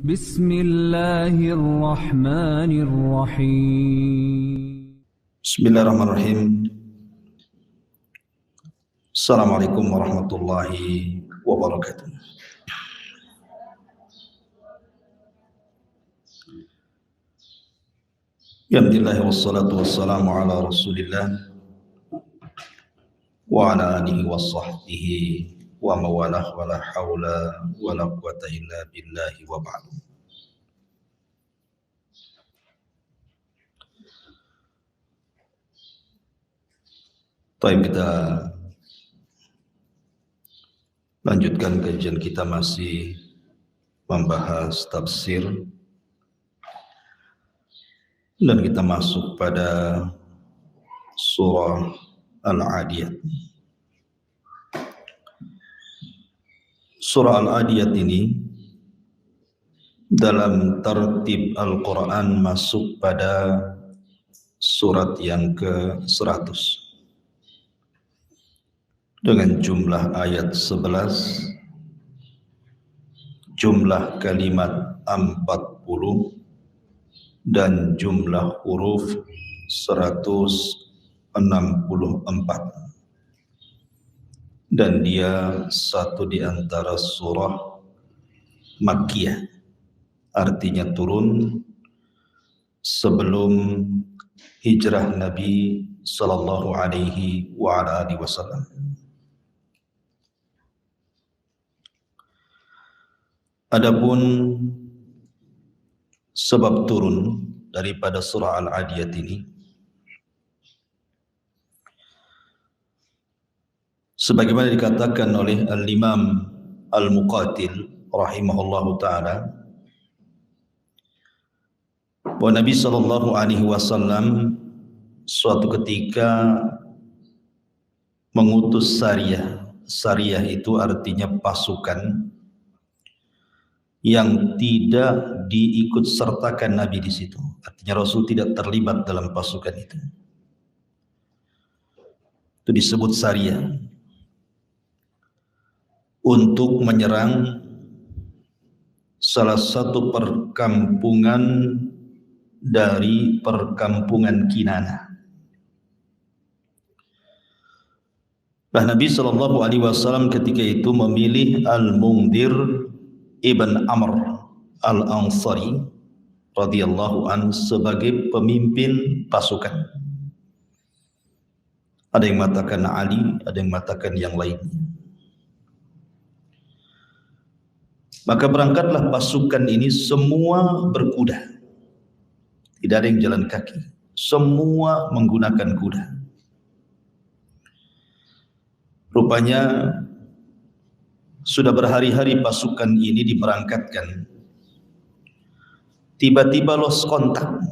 Bismillahirrahmanirrahim. Bismillahirrahmanirrahim. Assalamualaikum warahmatullahi wabarakatuh. Alhamdulillah wassalatu wassalamu ala Rasulillah wa ala alihi wa sahbihi wa mawalah wa la hawla wa la quwata illa billahi wa ba'du. Baik, kita lanjutkan kajian kita, masih membahas tafsir, dan kita masuk pada surah Al-Adiyat. Surah Al-Adiyat ini dalam tertib Al-Quran masuk pada surat yang ke-100 dengan jumlah ayat 11, jumlah kalimat 40, dan jumlah huruf 164. Dan dia satu di antara surah Makkiyah, artinya turun sebelum hijrah Nabi sallallahu alaihi wa ala alihi wasallam. Adapun sebab turun daripada surah Al-Adiyat ini, sebagaimana dikatakan oleh Al-Imam Al-Muqatil rahimahullahu ta'ala, bahwa Nabi sallallahu alaihi wasallam suatu ketika mengutus sariyah. Sariyah itu artinya pasukan yang tidak diikut sertakan Nabi di situ. Artinya Rasul tidak terlibat dalam pasukan itu. Itu disebut sariyah. Untuk menyerang salah satu perkampungan dari perkampungan Kinanah. Nah, Nabi sallallahu alaihi wasallam ketika itu memilih Al-Mundhir Ibn Amr Al-Ansari radhiyallahu an sebagai pemimpin pasukan. Ada yang mengatakan Ali, ada yang mengatakan yang lainnya. Maka berangkatlah pasukan ini, semua berkuda. Tidak ada yang jalan kaki, semua menggunakan kuda. Rupanya sudah berhari-hari pasukan ini diberangkatkan. Tiba-tiba lost kontak.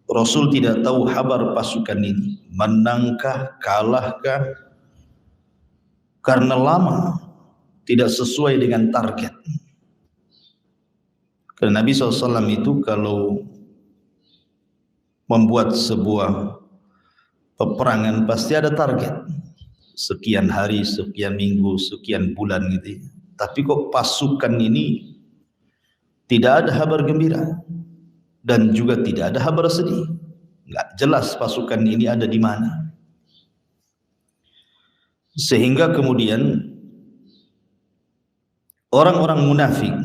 Rasul tidak tahu kabar pasukan ini, menangkah, kalahkah, karena lama tidak sesuai dengan target. Karena Nabi SAW itu kalau membuat sebuah peperangan pasti ada target. Sekian hari, sekian minggu, sekian bulan gitu. Tapi kok pasukan ini tidak ada kabar gembira dan juga tidak ada kabar sedih. Enggak jelas pasukan ini ada di mana. Sehingga kemudian orang-orang munafik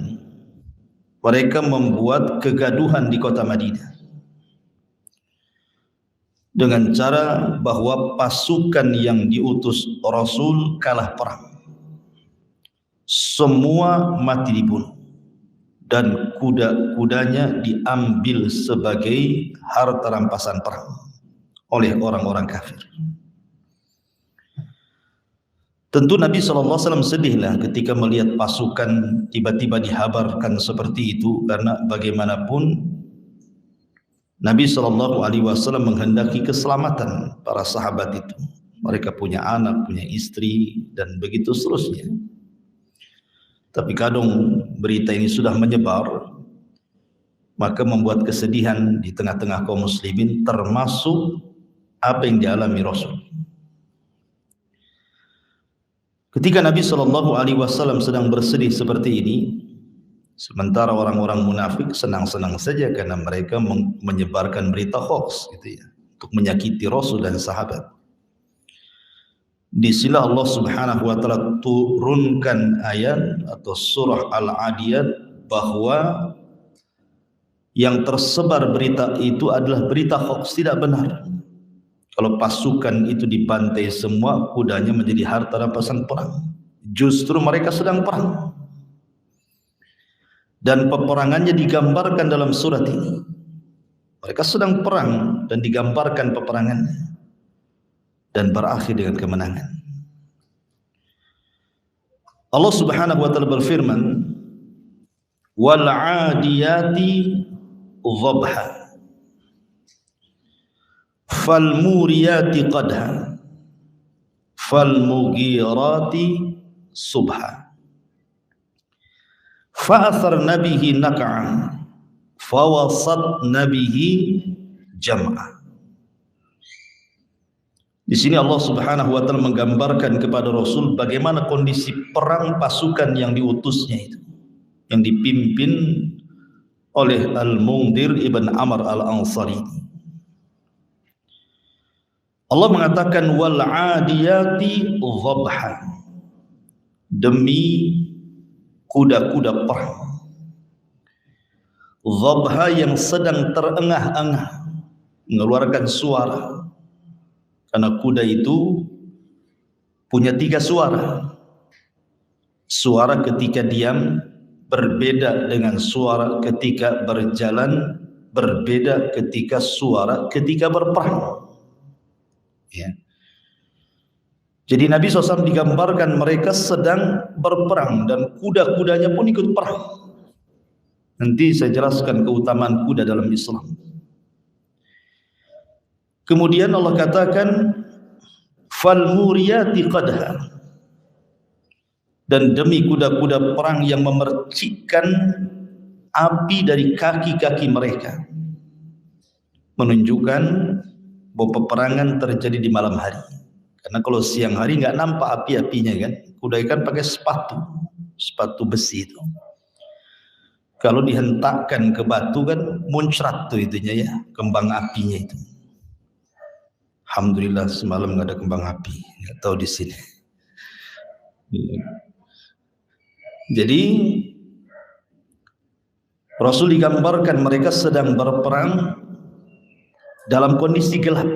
mereka membuat kegaduhan di kota Madinah dengan cara bahwa pasukan yang diutus Rasul kalah perang, semua mati dibunuh, dan kuda-kudanya diambil sebagai harta rampasan perang oleh orang-orang kafir. Tentu Nabi SAW sedihlah ketika melihat pasukan tiba-tiba dihabarkan seperti itu, karena bagaimanapun Nabi SAW menghendaki keselamatan para sahabat itu. Mereka punya anak, punya istri, dan begitu seterusnya. Tapi kadang berita ini sudah menyebar, maka membuat kesedihan di tengah-tengah kaum muslimin, termasuk apa yang dialami Rasul. Ketika Nabi SAW sedang bersedih seperti ini, Sementara orang-orang munafik senang-senang saja karena mereka menyebarkan berita hoax gitu ya, untuk menyakiti Rasul dan sahabat. Di sini Allah Subhanahu wa taala turunkan ayat atau surah Al-Adiyat bahwa yang tersebar berita itu adalah berita hoax, tidak benar. Kalau pasukan itu dibantai semua, kudanya menjadi harta rampasan perang. Justru mereka sedang perang. Dan peperangannya digambarkan dalam surat ini. Mereka sedang perang dan digambarkan peperangannya. Dan berakhir dengan kemenangan. Allah Subhanahu wa taala berfirman, "Wal 'adiyati dhabha, fal muriyati qadha, fal mughirati subha, fa'atharna bihi naq'an, fawasatna bihi jam'a." Di sini Allah Subhanahu wa taala menggambarkan kepada Rasul bagaimana kondisi perang pasukan yang diutusnya itu, yang dipimpin oleh Al-Mundhir ibn Amr Al-Ansari. Allah mengatakan wal 'adiyati dhabha, demi kuda-kuda perang. Dhabha yang sedang terengah-engah mengeluarkan suara. Karena kuda itu punya 3 suara. Suara ketika diam berbeda dengan suara ketika berjalan, berbeda ketika suara ketika berperang. Ya. Jadi Nabi SAW digambarkan mereka sedang berperang dan kuda-kudanya pun ikut perang. Nanti saya jelaskan keutamaan kuda dalam Islam. Kemudian Allah katakan fal muriyati qadha, dan demi kuda-kuda perang yang memercikkan api dari kaki-kaki mereka, menunjukkan bahwa peperangan terjadi di malam hari. Karena kalau siang hari nggak nampak api-apinya kan, kuda ikan pakai sepatu besi itu. Kalau dihentakkan ke batu kan muncrat tuh itunya ya, kembang apinya itu. Alhamdulillah semalam nggak ada kembang api, nggak tahu di sini. Jadi Rasul digambarkan mereka sedang berperang dalam kondisi gelap.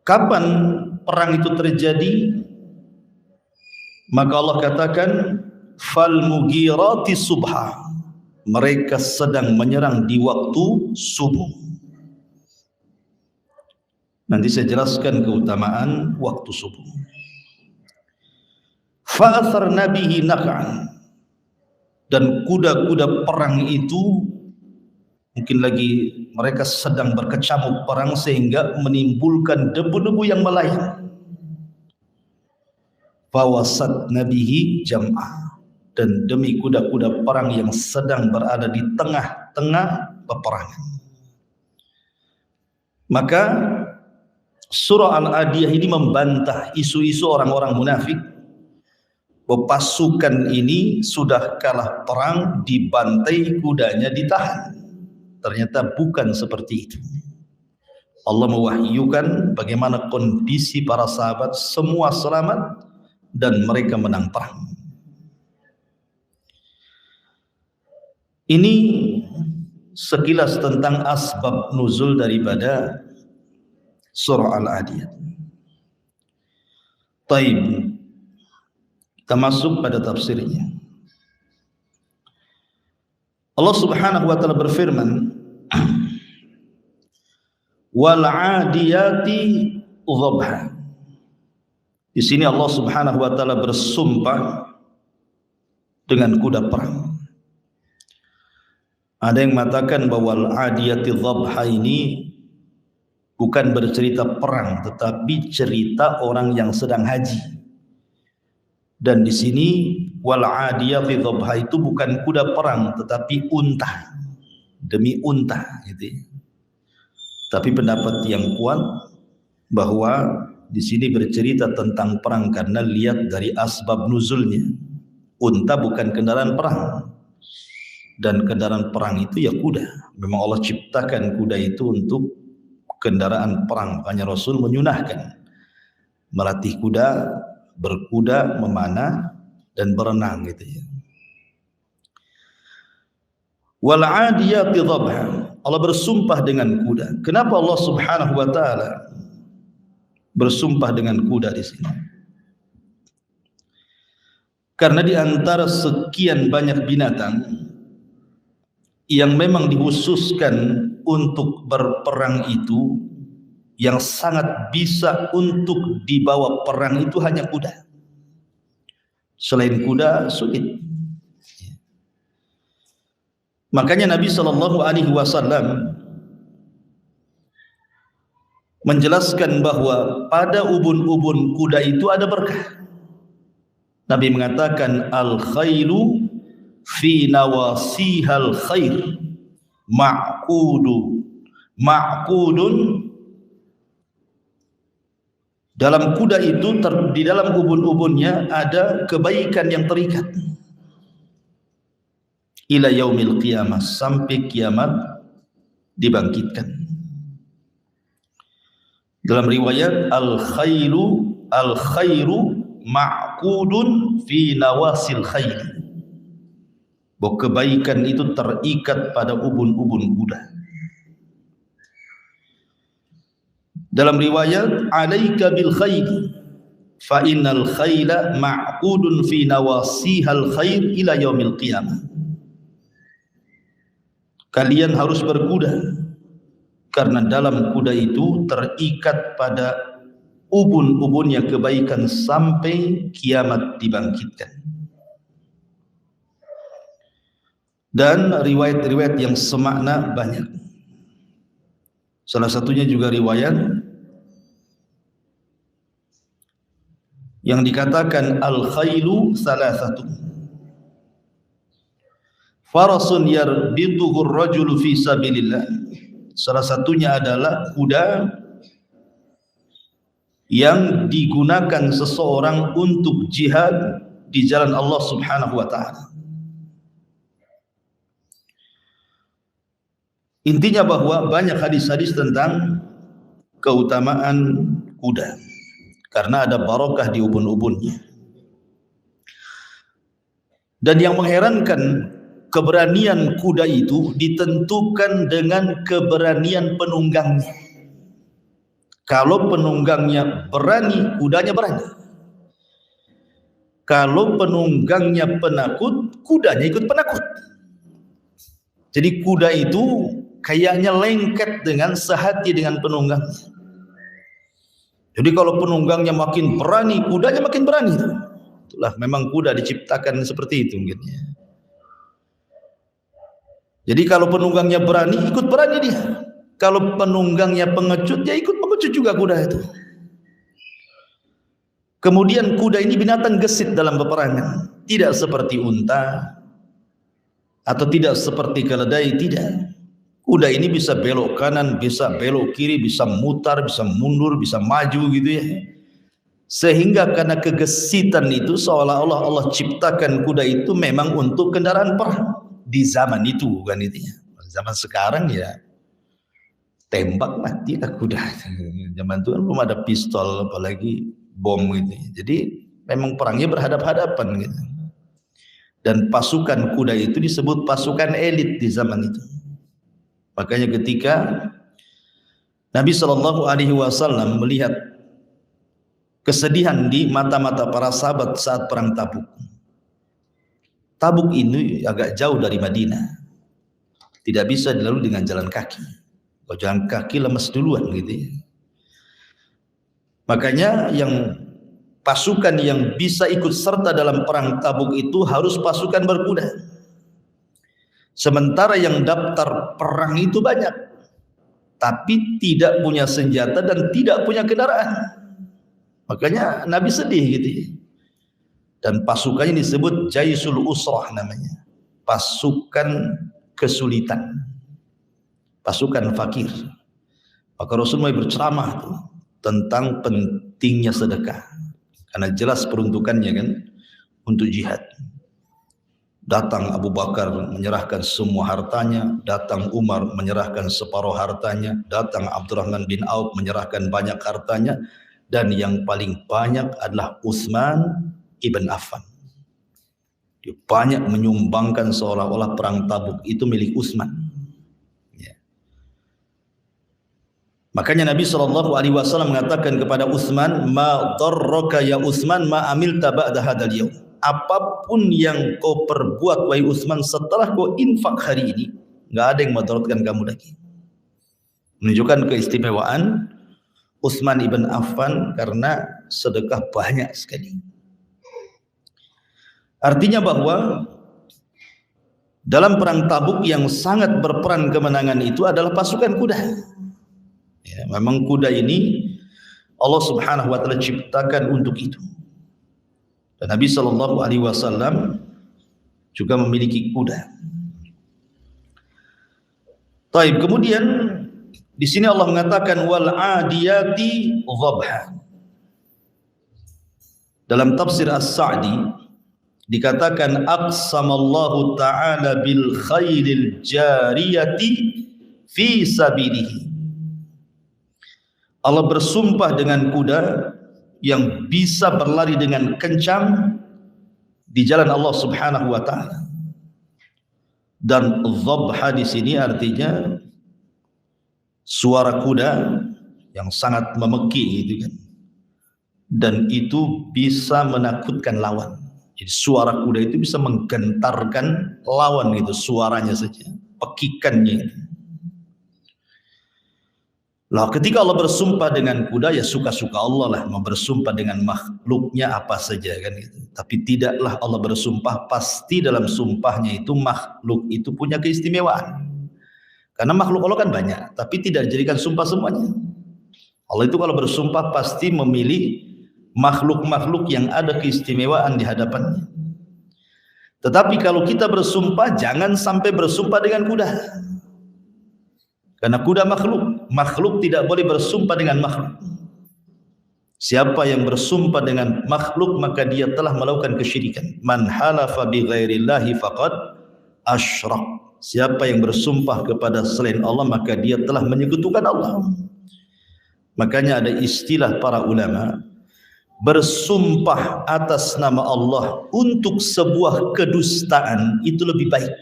Kapan perang itu terjadi? Maka Allah katakan fal mughirati subha, mereka sedang menyerang di waktu subuh. Nanti saya jelaskan keutamaan waktu subuh. Fa'atharna bihi naq'an, dan kuda-kuda perang itu mungkin lagi mereka sedang berkecamuk perang sehingga menimbulkan debu-debu yang melayang. Fawasatna bihi jam'a, dan demi kuda-kuda perang yang sedang berada di tengah-tengah peperangan. Maka surah Al-Adiyah ini membantah isu-isu orang-orang munafik bahwa pasukan ini sudah kalah perang, dibantai, kudanya ditahan. Ternyata bukan seperti itu. Allah mewahyukan bagaimana kondisi para sahabat, semua selamat dan mereka menang perang. Ini sekilas tentang asbab nuzul daripada surah Al-Adiyat. Taib, kita masuk pada tafsirnya. Allah Subhanahu wa taala berfirman, wal 'adiyati dhabha. Di sini Allah Subhanahu wa taala bersumpah dengan kuda perang. Ada yang mengatakan bahwa al-'adiyati dhabha ini bukan bercerita perang, tetapi cerita orang yang sedang haji. Dan di sini wal 'adiyati dhabha itu bukan kuda perang, tetapi unta, demi unta gitu. Tapi pendapat yang kuat bahwa di sini bercerita tentang perang karena lihat dari asbab nuzulnya. Unta bukan kendaraan perang. Dan kendaraan perang itu ya kuda. Memang Allah ciptakan kuda itu untuk kendaraan perang. Makanya Rasul menyunahkan melatih kuda, berkuda, memanah, dan berenang gitu ya. Wal 'adiyati dhabha. Allah bersumpah dengan kuda. Kenapa Allah Subhanahu wa taala bersumpah dengan kuda di sini? Karena di antara sekian banyak binatang yang memang dikhususkan untuk berperang itu, yang sangat bisa untuk dibawa perang itu hanya kuda. Selain kuda sulit. Makanya Nabi SAW menjelaskan bahwa pada ubun-ubun kuda itu ada berkah. Nabi mengatakan al-khailu fi nawasihal khair ma'qudun. Dalam kuda itu, di dalam ubun-ubunnya ada kebaikan yang terikat ila yaumil qiyamah, sampai kiamat dibangkitkan. Dalam riwayat al-khairu ma'qudun fi nawasil khair, bahwa kebaikan itu terikat pada ubun-ubun kuda. Dalam riwayat alaika bil khair fa innal khaila ma'qudun fi nawasihal khair ila yaumil qiyamah. Kalian harus berkuda karena dalam kuda itu terikat pada ubun-ubunnya kebaikan sampai kiamat dibangkitkan. Dan riwayat-riwayat yang semakna banyak. Salah satunya juga riwayat yang dikatakan al-khailu salasatu. Farasun yarbituhu ar-rajulu fi sabilillah. Salah satunya adalah kuda yang digunakan seseorang untuk jihad di jalan Allah Subhanahu wa taala. Intinya bahwa banyak hadis-hadis tentang keutamaan kuda karena ada barokah di ubun-ubunnya. Dan yang mengherankan, keberanian kuda itu ditentukan dengan keberanian penunggangnya. Kalau penunggangnya berani, kudanya berani. Kalau penunggangnya penakut, kudanya ikut penakut. Jadi kuda itu kayaknya lengket dengan sehati dengan penunggangnya. Jadi kalau penunggangnya makin berani, kudanya makin berani. Itulah memang kuda diciptakan seperti itu mungkin ya. Jadi kalau penunggangnya berani, ikut berani dia. Kalau penunggangnya pengecut, ya ikut pengecut juga kuda itu. Kemudian kuda ini binatang gesit dalam peperangan, tidak seperti unta atau tidak seperti keledai, tidak. Kuda ini bisa belok kanan, bisa belok kiri, bisa mutar, bisa mundur, bisa maju gitu ya. Sehingga karena kegesitan itu seolah-olah Allah ciptakan kuda itu memang untuk kendaraan perang di zaman itu, kan itu ya. Zaman sekarang ya tembak matilah kuda. Zaman itu kan belum ada pistol apalagi bom gitu. Jadi memang perangnya berhadap-hadapan gitu. Dan pasukan kuda itu disebut pasukan elit di zaman itu. Makanya ketika Nabi SAW melihat kesedihan di mata-mata para sahabat saat perang Tabuk. Tabuk ini agak jauh dari Madinah, tidak bisa dilalui dengan jalan kaki. Kalau jalan kaki lemes duluan gitu ya. Makanya yang pasukan yang bisa ikut serta dalam perang Tabuk itu harus pasukan berkuda. Sementara yang daftar perang itu banyak, tapi tidak punya senjata dan tidak punya kendaraan. Makanya Nabi sedih gitu ya. Dan pasukannya disebut Jaisul Usrah namanya, pasukan kesulitan, pasukan fakir. Maka Rasulullah berceramah tuh tentang pentingnya sedekah, karena jelas peruntukannya kan untuk jihad. Datang Abu Bakar menyerahkan semua hartanya, datang Umar menyerahkan separuh hartanya, datang Abdurrahman bin Auf menyerahkan banyak hartanya, dan yang paling banyak adalah Utsman ibn Affan. Dia banyak menyumbangkan seolah-olah perang Tabuk itu milik Utsman. Ya. Makanya Nabi SAW mengatakan kepada Utsman, "Ma darraka ya Utsman ma amilta ba'da hadzal yaum." Apapun yang kau perbuat wahai Utsman setelah kau infak hari ini, enggak ada yang mudaratkan kamu lagi. Menunjukkan keistimewaan Utsman ibn Affan karena sedekah banyak sekali. Artinya bahwa dalam perang Tabuk yang sangat berperan kemenangan itu adalah pasukan kuda. Ya, memang kuda ini Allah Subhanahu wa taala ciptakan untuk itu. Dan Nabi SAW juga memiliki kuda. Taib, kemudian di sini Allah mengatakan wal adiyati dhabha. Dalam tafsir As-Sa'di dikatakan aqsamallahu ta'ala bil khairil jariyati fi sabilihi. Allah bersumpah dengan kuda yang bisa berlari dengan kencang di jalan Allah Subhanahu wa taala. Dan dhabha di sini artinya suara kuda yang sangat memeki gitu kan. Dan itu bisa menakutkan lawan. Jadi suara kuda itu bisa menggentarkan lawan gitu, suaranya saja, pekikannya itu. Lah ketika Allah bersumpah dengan kuda, ya suka-suka Allah lah mau bersumpah dengan makhluknya apa saja kan gitu. Tapi tidaklah Allah bersumpah pasti dalam sumpahnya itu makhluk itu punya keistimewaan. Karena makhluk Allah kan banyak, tapi tidak dijadikan sumpah semuanya. Allah itu kalau bersumpah pasti memilih makhluk-makhluk yang ada keistimewaan di hadapannya. Tetapi kalau kita bersumpah jangan sampai bersumpah dengan kuda. Karena kuda makhluk tidak boleh bersumpah dengan makhluk. Siapa yang bersumpah dengan makhluk maka dia telah melakukan kesyirikan. Man halafa bi ghairillahi faqad asyrak. Siapa yang bersumpah kepada selain Allah maka dia telah menyekutukan Allah. Makanya ada istilah para ulama, bersumpah atas nama Allah untuk sebuah kedustaan itu lebih baik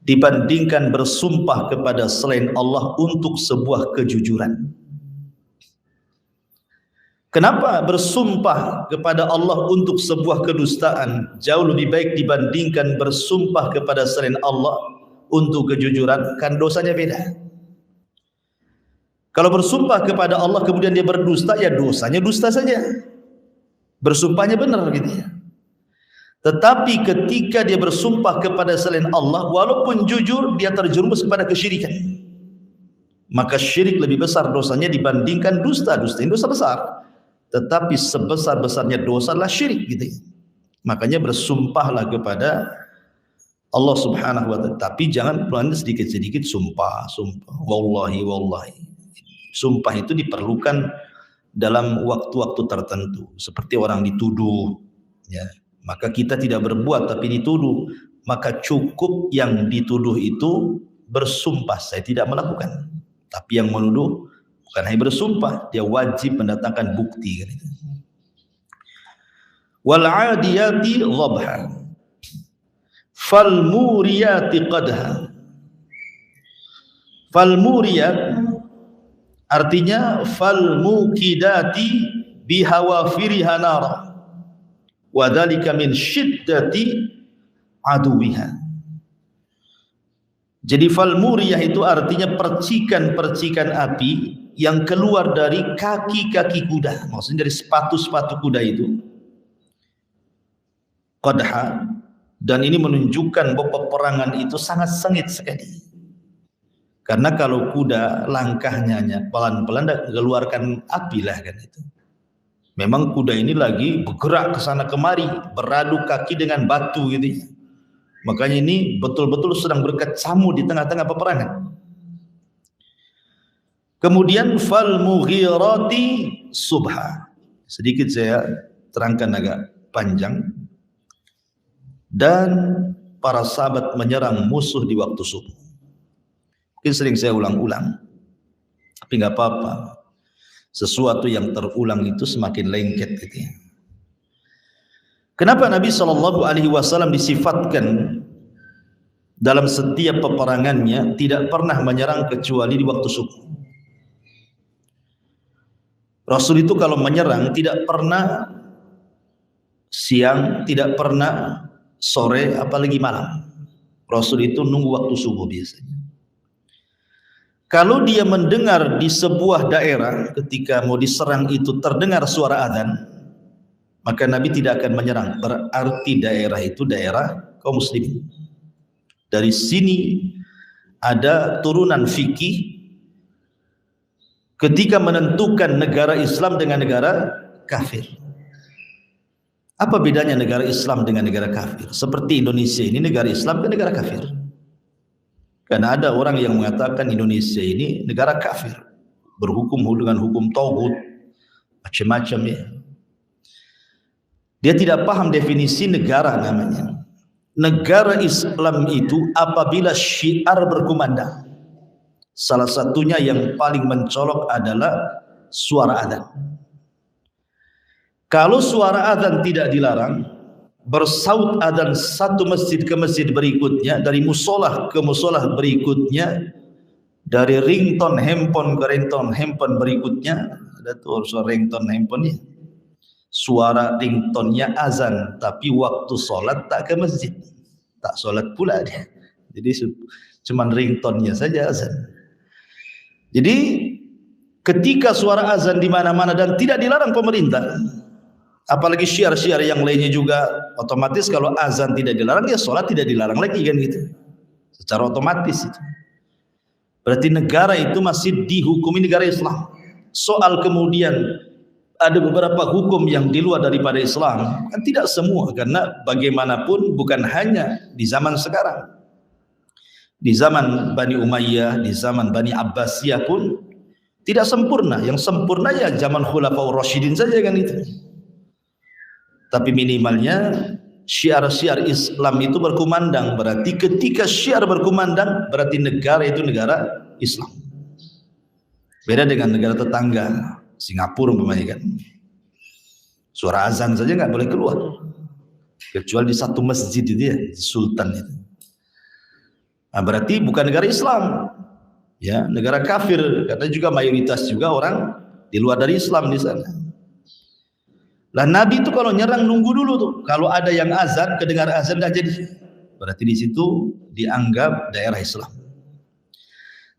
dibandingkan bersumpah kepada selain Allah untuk sebuah kejujuran. Kenapa bersumpah kepada Allah untuk sebuah kedustaan jauh lebih baik dibandingkan bersumpah kepada selain Allah untuk kejujuran? Kan dosanya beda. Kalau bersumpah kepada Allah kemudian dia berdusta, ya dosanya dusta saja. Bersumpahnya benar gitu ya. Tetapi ketika dia bersumpah kepada selain Allah, walaupun jujur, dia terjerumus kepada kesyirikan. Maka syirik lebih besar dosanya dibandingkan dusta. Dusta ini dosa besar. Tetapi sebesar-besarnya dosa adalah syirik gitu ya. Makanya bersumpahlah kepada Allah Subhanahu wa taala. Tapi jangan pelan sedikit-sedikit sumpah. Wallahi, wallahi. Sumpah itu diperlukan dalam waktu-waktu tertentu. Seperti orang dituduh, ya. Maka kita tidak berbuat tapi dituduh, maka cukup yang dituduh itu bersumpah saya tidak melakukan. Tapi yang menuduh bukan hanya bersumpah, dia wajib mendatangkan bukti kan itu. Wal 'adiyati dhabha fal muriyati qadha. Fal muriyat artinya fal muqidati bihawafiriha nara. Wadzalika min syiddati aduwiha. Jadi fal muriyah itu artinya percikan-percikan api yang keluar dari kaki-kaki kuda, maksudnya dari sepatu-sepatu kuda itu. Qadha, dan ini menunjukkan bahwa peperangan itu sangat sengit sekali. Karena kalau kuda langkahnya pelan-pelan dan mengeluarkan api lah kan itu. Memang kuda ini lagi bergerak ke sana kemari, beradu kaki dengan batu gitu ya. Makanya ini betul-betul sedang berkecamuk di tengah-tengah peperangan. Kemudian fal mughirati subha. Sedikit saya terangkan agak panjang. dan para sahabat menyerang musuh di waktu subuh. Mungkin sering saya ulang-ulang, tapi nggak apa-apa. Sesuatu yang terulang itu semakin lengket gitu ya. Kenapa Nabi SAW disifatkan dalam setiap peperangannya tidak pernah menyerang kecuali di waktu subuh? Rasul itu kalau menyerang tidak pernah siang, tidak pernah sore, apalagi malam. Rasul itu nunggu waktu subuh biasanya. Kalau dia mendengar di sebuah daerah ketika mau diserang itu terdengar suara adzan, maka Nabi tidak akan menyerang. Berarti daerah itu daerah kaum muslimin. Dari sini ada turunan fikih ketika menentukan negara Islam dengan negara kafir. Apa bedanya negara Islam dengan negara kafir? Seperti Indonesia ini negara Islam ke negara kafir. Karena ada orang yang mengatakan Indonesia ini negara kafir, berhukum dengan hukum tauhid, macam-macam ya. Dia tidak paham definisi negara namanya. Negara Islam itu apabila syiar berkumandang. Salah satunya yang paling mencolok adalah suara adzan. Kalau suara adzan tidak dilarang, bersaut adzan satu masjid ke masjid berikutnya, dari musolah ke musolah berikutnya, dari ringtone handphone ke ringtone handphone berikutnya. Ada tuh suara ringtone handphone ya. Suara ringtone-nya azan, tapi waktu sholat tak ke masjid, tak sholat pula dia. Jadi cuman ringtone-nya saja azan. Jadi ketika suara azan di mana-mana dan tidak dilarang pemerintah, apalagi syiar-syiar yang lainnya juga, otomatis kalau azan tidak dilarang, ya sholat tidak dilarang lagi kan gitu. Secara otomatis itu. Berarti negara itu masih dihukumi negara Islam. Soal kemudian ada beberapa hukum yang di luar daripada Islam, kan tidak semua, karena bagaimanapun bukan hanya di zaman sekarang. Di zaman Bani Umayyah, di zaman Bani Abbasiyah pun tidak sempurna. Yang sempurna ya zaman Khulafaur Rasyidin saja kan itu. Tapi minimalnya syiar-syiar Islam itu berkumandang. Berarti ketika syiar berkumandang, berarti negara itu negara Islam. Beda dengan negara tetangga, Singapura umpamanya kan. Suara azan saja nggak boleh keluar, kecuali di satu masjid itu ya, Sultan itu. Nah, berarti bukan negara Islam, ya negara kafir. Karena juga mayoritas juga orang di luar dari Islam di sana. Lah Nabi itu kalau nyerang nunggu dulu tuh. Kalau ada yang azan, kedengar azan dah jadi. Berarti di situ dianggap daerah Islam.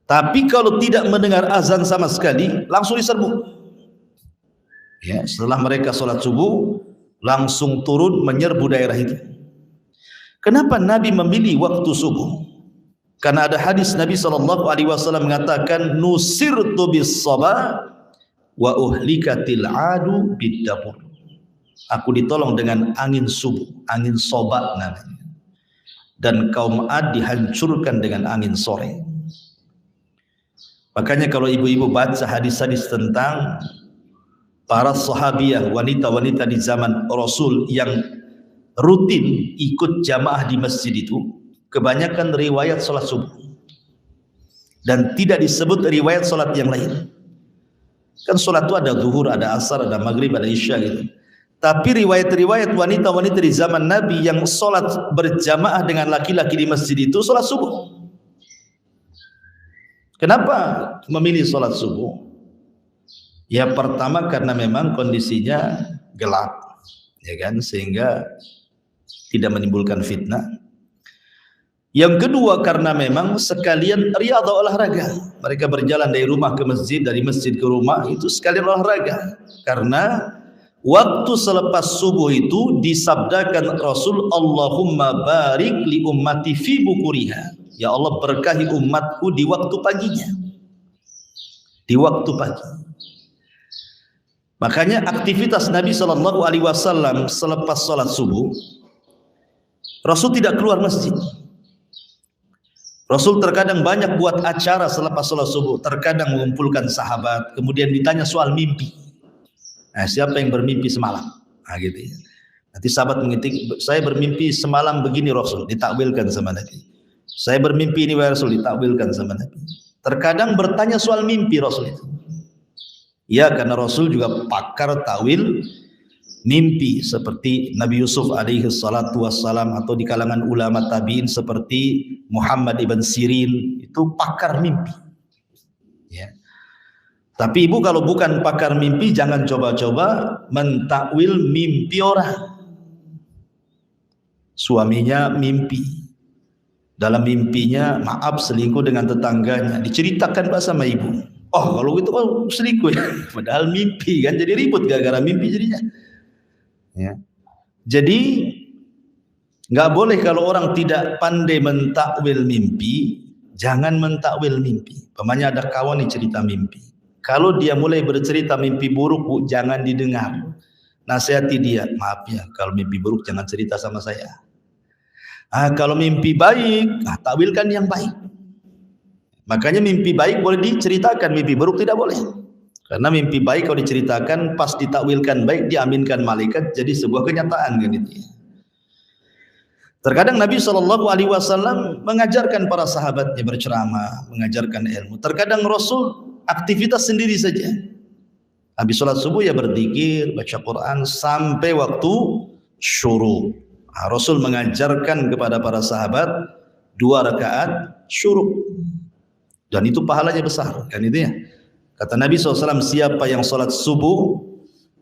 Tapi kalau tidak mendengar azan sama sekali, langsung diserbu. Ya, setelah mereka sholat subuh, langsung turun menyerbu daerah itu. Kenapa Nabi memilih waktu subuh? Karena ada hadis Nabi SAW mengatakan, nusirtu bis sabah wa uhlikatil adu bid-dabur. Aku ditolong dengan angin subuh, angin sobat namanya. Dan kaum Ad dihancurkan dengan angin sore. Makanya kalau ibu-ibu baca hadis-hadis tentang para sahabiah, wanita-wanita di zaman Rasul yang rutin ikut jamaah di masjid itu, kebanyakan riwayat sholat subuh. Dan tidak disebut riwayat sholat yang lain. Kan sholat itu ada zuhur, ada asar, ada maghrib, ada isya gitu. Tapi riwayat-riwayat wanita-wanita di zaman Nabi yang sholat berjamaah dengan laki-laki di masjid itu sholat subuh. Kenapa memilih sholat subuh? Ya pertama karena memang kondisinya gelap, ya kan, sehingga tidak menimbulkan fitnah. Yang kedua karena memang sekalian riyadhah, olahraga. Mereka berjalan dari rumah ke masjid, dari masjid ke rumah, itu sekalian olahraga. Karena waktu selepas subuh itu disabdakan Rasul, Allahumma barik li ummati fi bukuriha. Ya Allah, berkahi umatku di waktu paginya. Di waktu pagi. Makanya aktivitas Nabi SAW selepas sholat subuh, Rasul tidak keluar masjid. Rasul terkadang banyak buat acara selepas sholat subuh. Terkadang mengumpulkan sahabat, kemudian ditanya soal mimpi. Nah, siapa yang bermimpi semalam? Nah, gitu ya. Nanti sahabat mengintik, saya bermimpi semalam begini Rasul, ditakwilkan sama Nabi. Saya bermimpi ini wahai Rasul, ditakwilkan sama Nabi. Terkadang bertanya soal mimpi Rasul itu. Ya, karena Rasul juga pakar takwil mimpi seperti Nabi Yusuf alaihi salatu wassalam, atau di kalangan ulama tabi'in seperti Muhammad ibn Sirin, itu pakar mimpi. Ya. Tapi ibu kalau bukan pakar mimpi, jangan coba-coba mentakwil mimpi orang. Suaminya mimpi, dalam mimpinya maaf selingkuh dengan tetangganya, diceritakan Pak sama ibu. Oh kalau gitu oh selingkuh ya, padahal mimpi kan, jadi ribut gara-gara mimpi jadinya. Ya. Jadi nggak boleh kalau orang tidak pandai mentakwil mimpi, jangan mentakwil mimpi. Pamannya ada kawan nih cerita mimpi. Kalau dia mulai bercerita mimpi buruk, Bu, jangan didengar. Nasihati dia, maaf ya, kalau mimpi buruk jangan cerita sama saya. Kalau mimpi baik, takwilkan yang baik. Makanya mimpi baik boleh diceritakan, mimpi buruk tidak boleh. Karena mimpi baik kalau diceritakan, pas ditakwilkan baik, diaminkan malaikat, jadi sebuah kenyataan kan itu. Terkadang Nabi SAW mengajarkan para sahabatnya berceramah, mengajarkan ilmu. Terkadang Rasul aktivitas sendiri saja. Habis sholat subuh ya berzikir, baca Quran sampai waktu syuruk. Rasul mengajarkan kepada para sahabat 2 rakaat syuruk, dan itu pahalanya besar kan itu ya. Kata Nabi SAW, siapa yang sholat subuh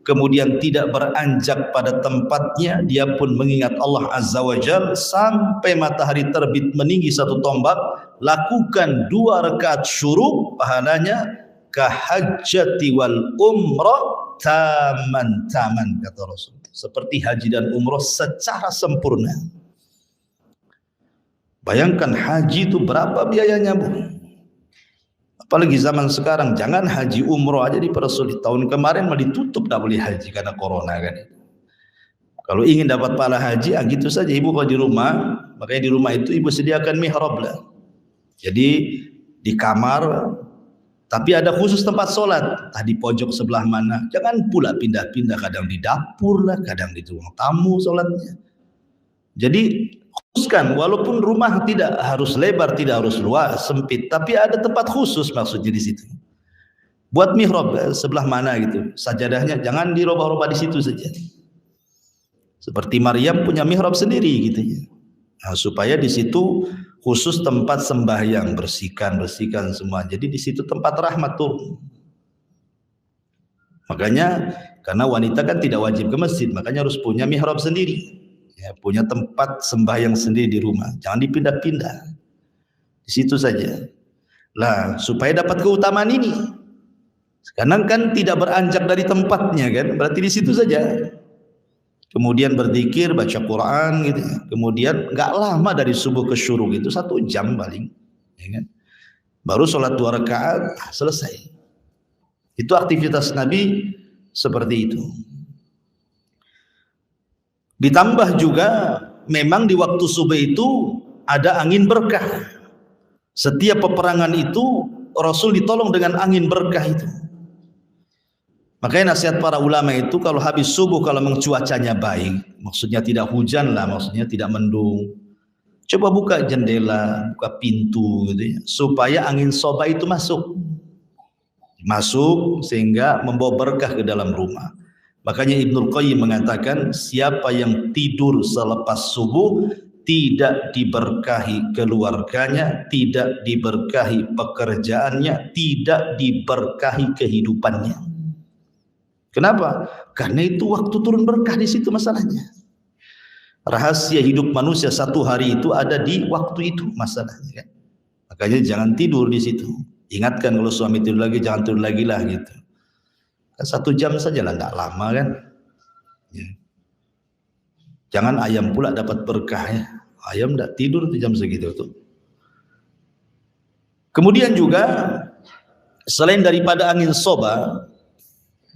kemudian tidak beranjak pada tempatnya, dia pun mengingat Allah Azza wa Jalla sampai matahari terbit meninggi 1 tombak, lakukan 2 rakaat syuruk, pahalanya kahajjati wal umrah taman kata Rasul, seperti haji dan umrah secara sempurna. Bayangkan haji itu berapa biayanya, Bu? Apalagi zaman sekarang, jangan haji umrah aja dipersulit. Tahun kemarin malah ditutup, tak boleh haji karena corona kan. Kalau ingin dapat pahala haji, gitu saja ibu kalau di rumah, makanya di rumah itu ibu sediakan mihrab lah. Jadi di kamar, tapi ada khusus tempat sholat, di pojok sebelah mana. Jangan pula pindah-pindah, kadang di dapur lah, kadang di ruang tamu sholatnya. Jadi khususkan, walaupun rumah tidak harus lebar, tidak harus luas, sempit, tapi ada tempat khusus maksudnya di situ. Buat mihrab sebelah mana gitu, sajadahnya jangan dirubah-rubah di situ saja. Seperti Maryam punya mihrab sendiri gitu ya. Nah, supaya di situ khusus tempat sembahyang, bersihkan semua. Jadi di situ tempat rahmat turun. Makanya karena wanita kan tidak wajib ke masjid, makanya harus punya mihrab sendiri. Ya, punya tempat sembahyang sendiri di rumah. Jangan dipindah-pindah. Di situ saja. Lah, supaya dapat keutamaan ini. Sekarang kan tidak beranjak dari tempatnya kan, berarti di situ saja. Kemudian berzikir, baca Quran gitu ya. Kemudian nggak lama dari subuh ke syuruk itu 1 jam paling, ya kan? Baru sholat 2 rakaat selesai. Itu aktivitas Nabi seperti itu. Ditambah juga memang di waktu subuh itu ada angin berkah. Setiap peperangan itu Rasul ditolong dengan angin berkah itu. Makanya nasihat para ulama itu kalau habis subuh, kalau memang cuacanya baik, maksudnya tidak hujan lah, maksudnya tidak mendung, coba buka jendela, buka pintu gitu ya, supaya angin soba itu masuk sehingga membawa berkah ke dalam rumah. Makanya Ibnul Qayyim mengatakan, siapa yang tidur selepas subuh tidak diberkahi keluarganya, tidak diberkahi pekerjaannya, tidak diberkahi kehidupannya. Kenapa? Karena itu waktu turun berkah di situ masalahnya. Rahasia hidup manusia 1 hari itu ada di waktu itu masalahnya kan. Makanya jangan tidur di situ. Ingatkan kalau suami tidur lagi, jangan tidur lagi lah gitu. Kan 1 jam saja lah, nggak lama kan. Ya. Jangan ayam pula dapat berkah ya. Ayam nggak tidur tuh jam segitu tuh. Kemudian juga selain daripada angin soba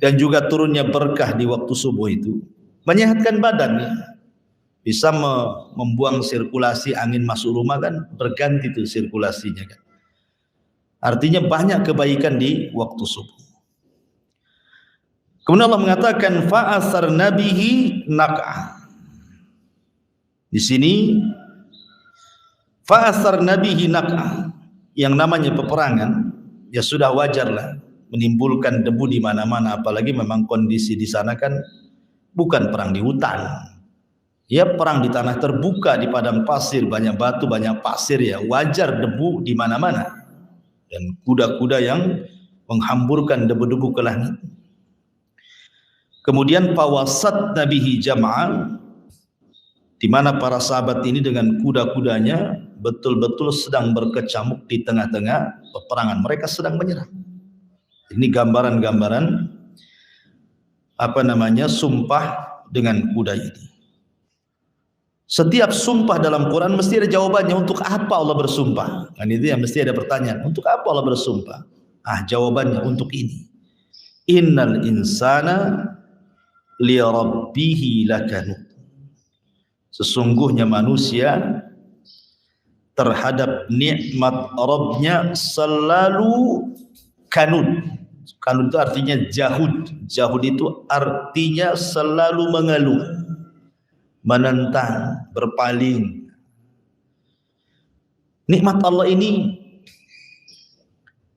dan juga turunnya berkah di waktu subuh itu, menyehatkan badan ya. Bisa membuang sirkulasi angin masuk rumah kan, berganti tuh sirkulasinya kan. Artinya banyak kebaikan di waktu subuh. Kemudian Allah mengatakan fa'asar nabihi naq'ah. Di sini fa'athar nabihi naq'a, yang namanya peperangan ya sudah wajarlah menimbulkan debu di mana-mana, apalagi memang kondisi di sana kan bukan perang di hutan. Ya perang di tanah terbuka, di padang pasir, banyak batu, banyak pasir, ya wajar debu di mana-mana. Dan kuda-kuda yang menghamburkan debu-debu ke langit. Kemudian fawasat nabihi jam'a, di mana para sahabat ini dengan kuda-kudanya betul-betul sedang berkecamuk di tengah-tengah peperangan. Mereka sedang menyerang. Ini gambaran-gambaran sumpah dengan kuda ini. Setiap sumpah dalam Quran mesti ada jawabannya. Untuk apa Allah bersumpah? Kan itu yang mesti ada pertanyaan. Untuk apa Allah bersumpah? Jawabannya untuk ini. Innal insana li rabbihi lakanud. Sesungguhnya manusia terhadap nikmat Rabbnya selalu kanud. Kanud itu artinya jahud. Jahud itu artinya selalu mengeluh, menentang, berpaling. Nikmat Allah ini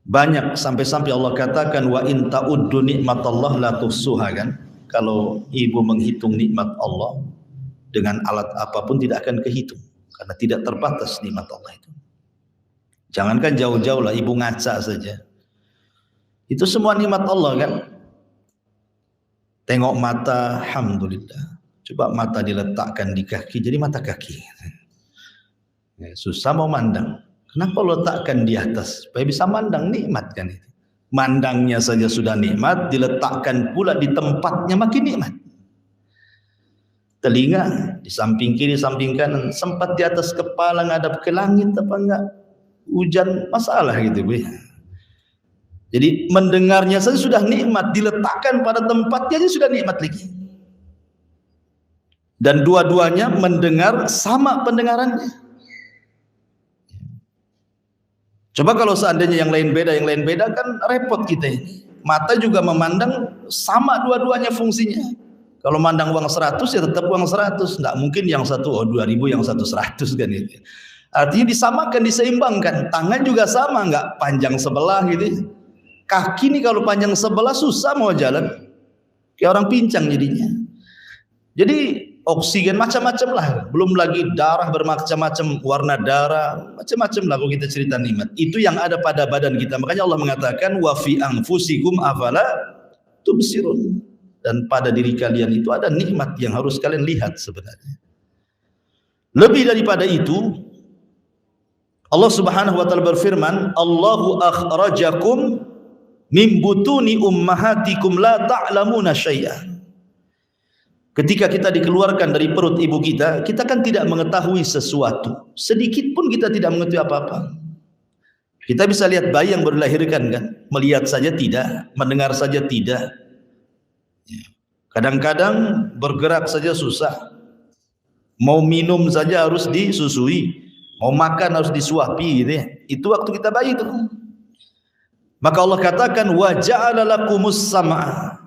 banyak, sampai-sampai Allah katakan wa in ta'uddu nikmatallah la tuhsuha, kan? Kalau ibu menghitung nikmat Allah dengan alat apapun tidak akan kehitung, karena tidak terbatas nikmat Allah itu. Jangankan jauh-jauh lah, ibu ngaca saja, itu semua nikmat Allah, kan? Tengok mata, alhamdulillah. Coba mata diletakkan di kaki, jadi mata kaki. Susah mau mandang. Kenapa letakkan di atas? Supaya bisa mandang, nikmat kan itu. Mandangnya saja sudah nikmat, diletakkan pula di tempatnya makin nikmat. Telinga di samping kiri, samping kanan, sempat di atas kepala ngadap ke langit apa enggak? Hujan masalah gitu, Bu. Jadi mendengarnya saja sudah nikmat, diletakkan pada tempatnya aja sudah nikmat lagi. Dan dua-duanya mendengar sama pendengarannya. Coba kalau seandainya yang lain beda kan repot kita ini. Mata juga memandang sama dua-duanya fungsinya. Kalau mandang uang 100 ya tetap uang 100, enggak mungkin yang satu 2000 yang satu 100 kan itu. Artinya disamakan, diseimbangkan. Tangan juga sama, enggak panjang sebelah gitu. Kaki nih kalau panjang sebelah susah mau jalan, kayak orang pincang jadinya. Jadi oksigen macam-macam lah, belum lagi darah bermacam-macam warna darah, macam-macam lah kalau kita cerita nikmat. Itu yang ada pada badan kita. Makanya Allah mengatakan wa fi anfusikum afala tubsirun. Dan pada diri kalian itu ada nikmat yang harus kalian lihat sebenarnya. Lebih daripada itu, Allah Subhanahu wa taala berfirman, Allahu akhrajakum min butuni ummahatikum la ta'lamuna syai'a. Ketika kita dikeluarkan dari perut ibu kita, kita kan tidak mengetahui sesuatu. Sedikit pun kita tidak mengetahui apa-apa. Kita bisa lihat bayi yang baru dilahirkan, kan? Melihat saja tidak, mendengar saja tidak. Kadang-kadang bergerak saja susah. Mau minum saja harus disusui, mau makan harus disuapi gitu ya. Itu waktu kita bayi itu. Maka Allah katakan wa ja'ala lakumus sam'a.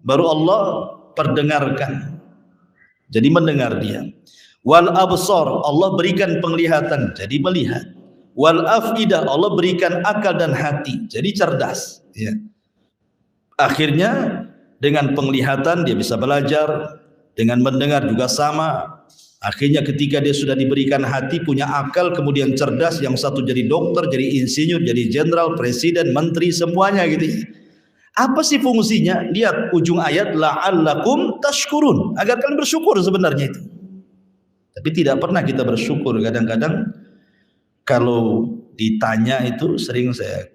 Baru Allah perdengarkan. Jadi mendengar dia. Wal absar, Allah berikan penglihatan, jadi melihat. Wal afidah, Allah berikan akal dan hati, jadi cerdas, ya. Akhirnya dengan penglihatan dia bisa belajar, dengan mendengar juga sama. Akhirnya ketika dia sudah diberikan hati, punya akal, kemudian cerdas, yang satu jadi dokter, jadi insinyur, jadi jenderal, presiden, menteri, semuanya gitu. Apa sih fungsinya? Lihat ujung ayat, la'allakum tashkurun, agar kalian bersyukur sebenarnya itu. Tapi tidak pernah kita bersyukur. Kadang-kadang kalau ditanya itu, sering saya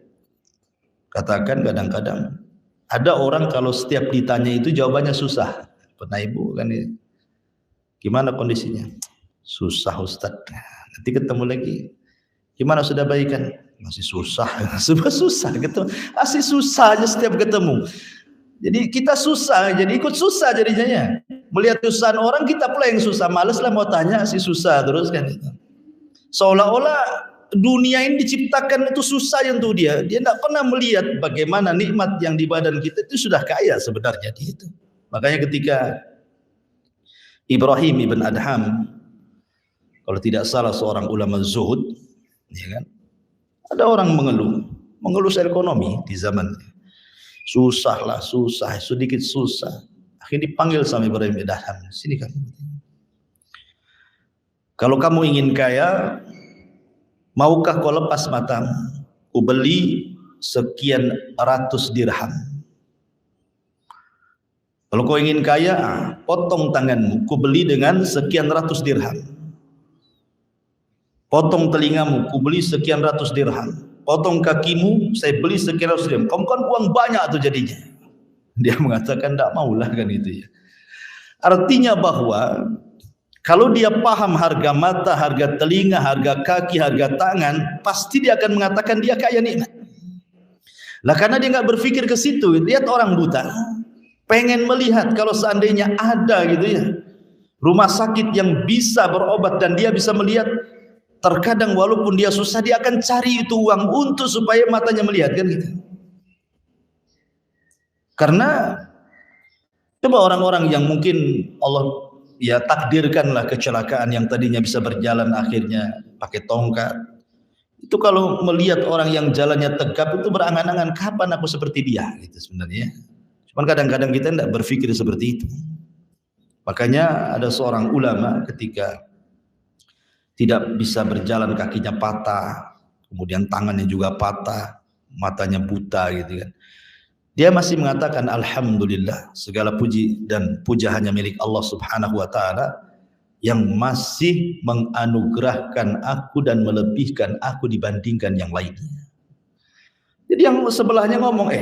katakan, kadang-kadang ada orang kalau setiap ditanya itu jawabannya susah. Pernah ibu kan ya? Gimana kondisinya? Susah Ustaz. Nanti ketemu lagi. Gimana sudah baik kan? Masih susah. Susah gitu. Masih susah aja setiap ketemu. Jadi kita susah, jadi ikut susah jadinya. Melihat kesusahan orang, kita pula yang susah. Males lah mau tanya, si susah terus kan. Seolah-olah dunia ini diciptakan itu susah untuk dia. Dia tidak pernah melihat bagaimana nikmat yang di badan kita itu sudah kaya sebenarnya di itu. Makanya ketika Ibrahim ibn Adham Kalau tidak salah seorang ulama zuhud, ya kan? Ada orang mengeluh ekonomi di zaman susah, sedikit susah. Akhirnya dipanggil sama Ibrahim Adham, sini kamu. Kalau kamu ingin kaya, maukah kau lepas matamu? Ku beli sekian ratus dirham. Kalau kau ingin kaya, potong tanganmu, ku beli dengan sekian ratus dirham. Potong telingamu, ku beli sekian ratus dirham. Potong kakimu, saya beli sekian ratus dirham. Kamu kan uang banyak tuh jadinya. Dia mengatakan tidak maulah kan itu ya. Artinya bahwa kalau dia paham harga mata, harga telinga, harga kaki, harga tangan, pasti dia akan mengatakan dia kaya nikmat. Lah karena dia nggak berpikir ke situ, lihat orang buta, pengen melihat kalau seandainya ada gitu ya, rumah sakit yang bisa berobat dan dia bisa melihat. Terkadang walaupun dia susah, dia akan cari itu uang untuk supaya matanya melihat kan gitu. Karena coba orang-orang yang mungkin Allah ya takdirkanlah kecelakaan yang tadinya bisa berjalan akhirnya pakai tongkat. Itu kalau melihat orang yang jalannya tegap itu berangan-angan kapan aku seperti dia gitu sebenarnya. Cuman kadang-kadang kita tidak berpikir seperti itu. Makanya ada seorang ulama ketika tidak bisa berjalan, kakinya patah, kemudian tangannya juga patah, matanya buta gitu kan. Dia masih mengatakan alhamdulillah, segala puji dan puja hanya milik Allah Subhanahu wa taala yang masih menganugerahkan aku dan melebihkan aku dibandingkan yang lainnya. Jadi yang sebelahnya ngomong,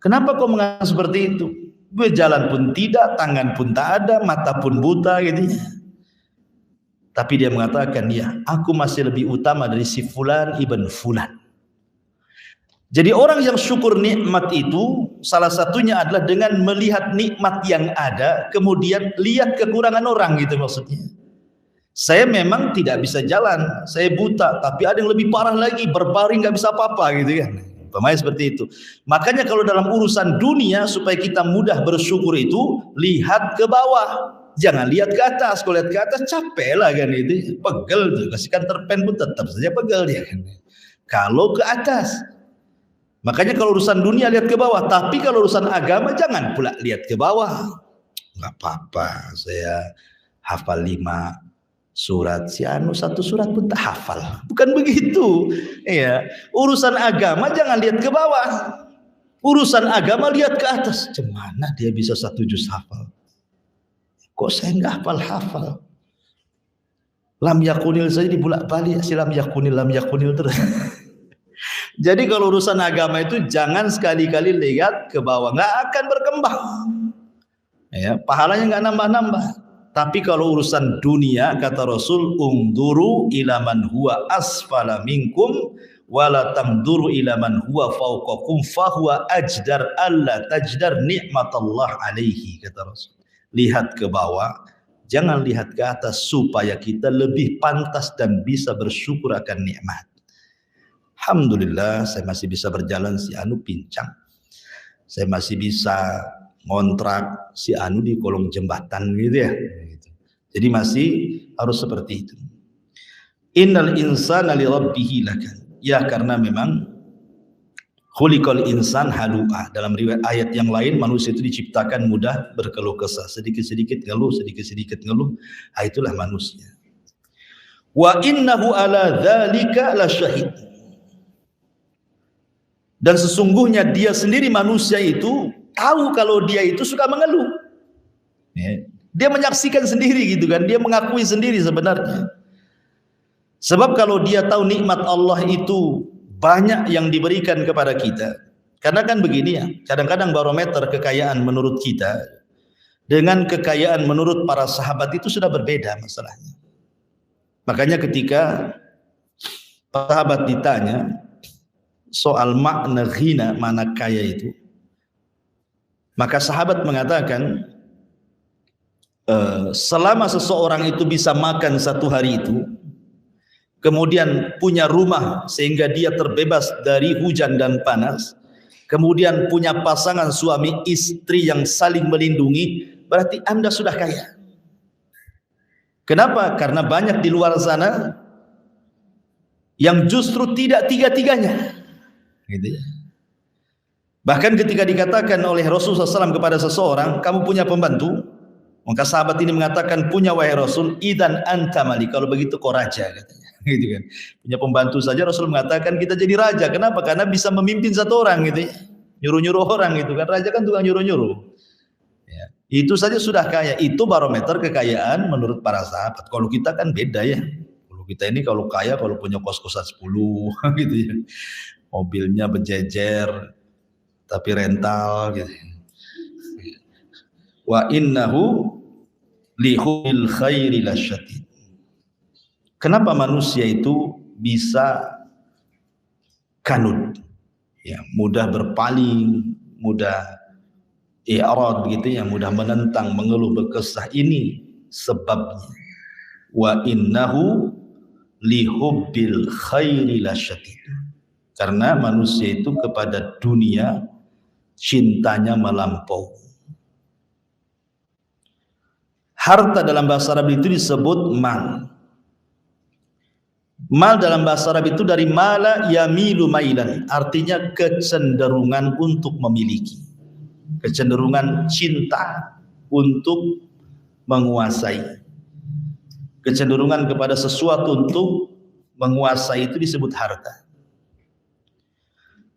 kenapa kau mengatakan seperti itu? Gue jalan pun tidak, tangan pun tak ada, mata pun buta gitu ya. Tapi dia mengatakan, ya, aku masih lebih utama dari si fulan ibn fulan. Jadi orang yang syukur nikmat itu salah satunya adalah dengan melihat nikmat yang ada, kemudian lihat kekurangan orang gitu maksudnya. Saya memang tidak bisa jalan, saya buta, tapi ada yang lebih parah lagi, berbaring nggak bisa apa-apa gitu kan. Pemain seperti itu. Makanya kalau dalam urusan dunia supaya kita mudah bersyukur itu lihat ke bawah. Jangan lihat ke atas. Kalau lihat ke atas capek lah kan itu, pegel tuh. Kasihkan terpen pun tetap saja pegel dia kan. Kalau ke atas, makanya kalau urusan dunia lihat ke bawah. Tapi kalau urusan agama jangan pula lihat ke bawah. Nggak apa-apa, saya hafal 5 surat, si anu 1 surat pun tak hafal. Bukan begitu. Iya, urusan agama jangan lihat ke bawah. Urusan agama lihat ke atas. Cemana dia bisa 1 juz hafal? Kok saya nggak hafal? Lam yakunil saja dibulak-balik, si lam yakunil terus. Jadi kalau urusan agama itu jangan sekali-kali lihat ke bawah, nggak akan berkembang. Ya, pahalanya nggak nambah-nambah. Tapi kalau urusan dunia kata Rasul, unduru ila man huwa asfala minkum wala tamduru ila man huwa fawqakum fahuwa ajdar alla tajdar nikmatallah alaihi kata Rasul. Lihat ke bawah, jangan lihat ke atas supaya kita lebih pantas dan bisa bersyukur akan nikmat. Alhamdulillah saya masih bisa berjalan, si anu pincang. Saya masih bisa ngontrak, si anu di kolong jembatan gitu ya. Jadi masih harus seperti itu. Innal insana li rabbih lakan. Ya karena memang khuliqal insan halu'a. Dalam riwayat ayat yang lain manusia itu diciptakan mudah berkeluh kesah, sedikit-sedikit ngeluh, sedikit-sedikit ngeluh. Itulah manusia. Wa innahu ala dzalika lasyahid. Dan sesungguhnya dia sendiri manusia itu tahu kalau dia itu suka mengeluh. Ya. Dia menyaksikan sendiri gitu kan, dia mengakui sendiri sebenarnya. Sebab kalau dia tahu nikmat Allah itu banyak yang diberikan kepada kita. Karena kan begini ya, kadang-kadang barometer kekayaan menurut kita dengan kekayaan menurut para sahabat itu sudah berbeda masalahnya. Makanya ketika sahabat ditanya soal makna ghina, mana kaya itu, maka sahabat mengatakan selama seseorang itu bisa makan 1 hari itu, kemudian punya rumah sehingga dia terbebas dari hujan dan panas, kemudian punya pasangan suami istri yang saling melindungi, berarti Anda sudah kaya. Kenapa? Karena banyak di luar sana yang justru tidak tiga-tiganya. Gitu ya. Bahkan ketika dikatakan oleh Rasulullah SAW kepada seseorang, kamu punya pembantu, maka sahabat ini mengatakan, punya wahai Rasul, idan anta malik, kalau begitu kau raja, katanya. Gitu kan. Punya pembantu saja Rasul mengatakan kita jadi raja. Kenapa? Karena bisa memimpin satu orang gitu ya. Nyuruh-nyuruh orang gitu kan. Raja kan tukang nyuruh-nyuruh. Ya. Itu saja sudah kaya. Itu barometer kekayaan menurut para sahabat. Kalau kita kan beda ya. Kalau kita ini kalau kaya, kalau punya kos-kosan 10 gitu ya. Mobilnya berjejer, tapi rental gitu. Wa innahu lihubbil khairi lasyadid. Kenapa manusia itu bisa kanut, ya, mudah berpaling, mudah i'rad begitu ya, mudah menentang, mengeluh, berkesah? Ini sebabnya. Wa innahu lihubbil khairi lasyadid. Karena manusia itu kepada dunia cintanya melampau. Harta dalam bahasa Arab itu disebut mal. Mal dalam bahasa Arab itu dari mala yamilu mailan, artinya kecenderungan untuk memiliki, kecenderungan cinta untuk menguasai, kecenderungan kepada sesuatu untuk menguasai, itu disebut harta.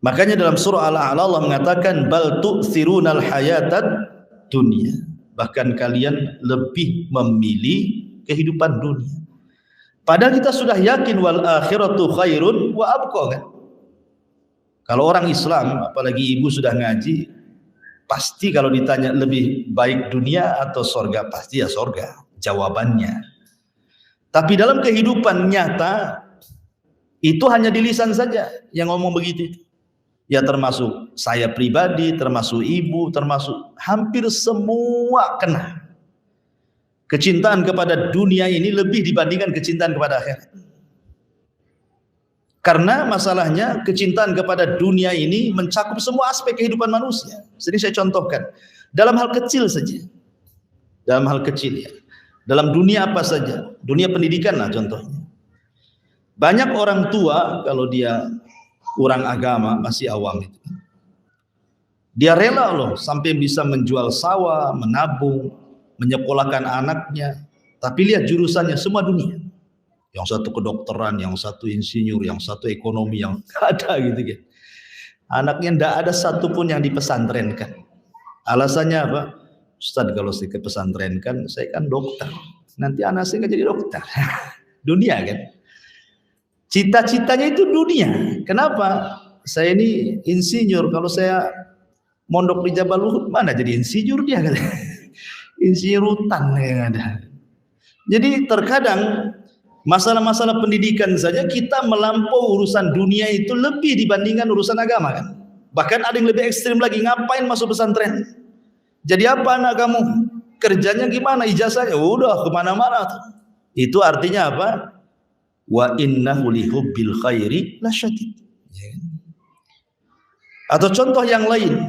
Makanya dalam surah Al-A'la Allah mengatakan bal tu'thirunal hayatad dunya, bahkan kalian lebih memilih kehidupan dunia. Padahal kita sudah yakin wal akhiratu khairun wa abqa kan. Kalau orang Islam, apalagi ibu sudah ngaji, pasti kalau ditanya lebih baik dunia atau sorga, pasti ya sorga jawabannya. Tapi dalam kehidupan nyata itu hanya di lisan saja yang ngomong begitu. Ya termasuk saya pribadi, termasuk ibu, termasuk hampir semua kena. Kecintaan kepada dunia ini lebih dibandingkan kecintaan kepada akhirat. Karena masalahnya kecintaan kepada dunia ini mencakup semua aspek kehidupan manusia. Sering saya contohkan dalam hal kecil saja. Dalam hal kecil ya. Dalam dunia apa saja? Dunia pendidikan lah contohnya. Banyak orang tua kalau dia orang agama masih awam itu, dia rela loh sampai bisa menjual sawah, menabung, menyekolahkan anaknya, tapi lihat jurusannya semua dunia. Yang satu kedokteran, yang satu insinyur, yang satu ekonomi, yang ada gitu kan. Anaknya tidak ada satupun yang dipesantrenkan. Alasannya apa? Ustaz, kalau saya kepesantrenkan, saya kan dokter. Nanti anak saya nggak jadi dokter. Dunia kan. Cita-citanya itu dunia. Kenapa? Saya ini insinyur. Kalau saya mondok di Jabal Uhud, mana jadi insinyur dia kan? Insinyur hutan yang ada. Jadi terkadang masalah-masalah pendidikan saja kita melampau urusan dunia itu lebih dibandingkan urusan agama kan. Bahkan ada yang lebih ekstrim lagi, ngapain masuk pesantren? Jadi apa anak kamu? Kerjanya gimana? Ijazahnya udah kemana-mana tuh. Itu artinya apa? Wa innahu lihubbil khairi lasyadid. Atau contoh yang lain,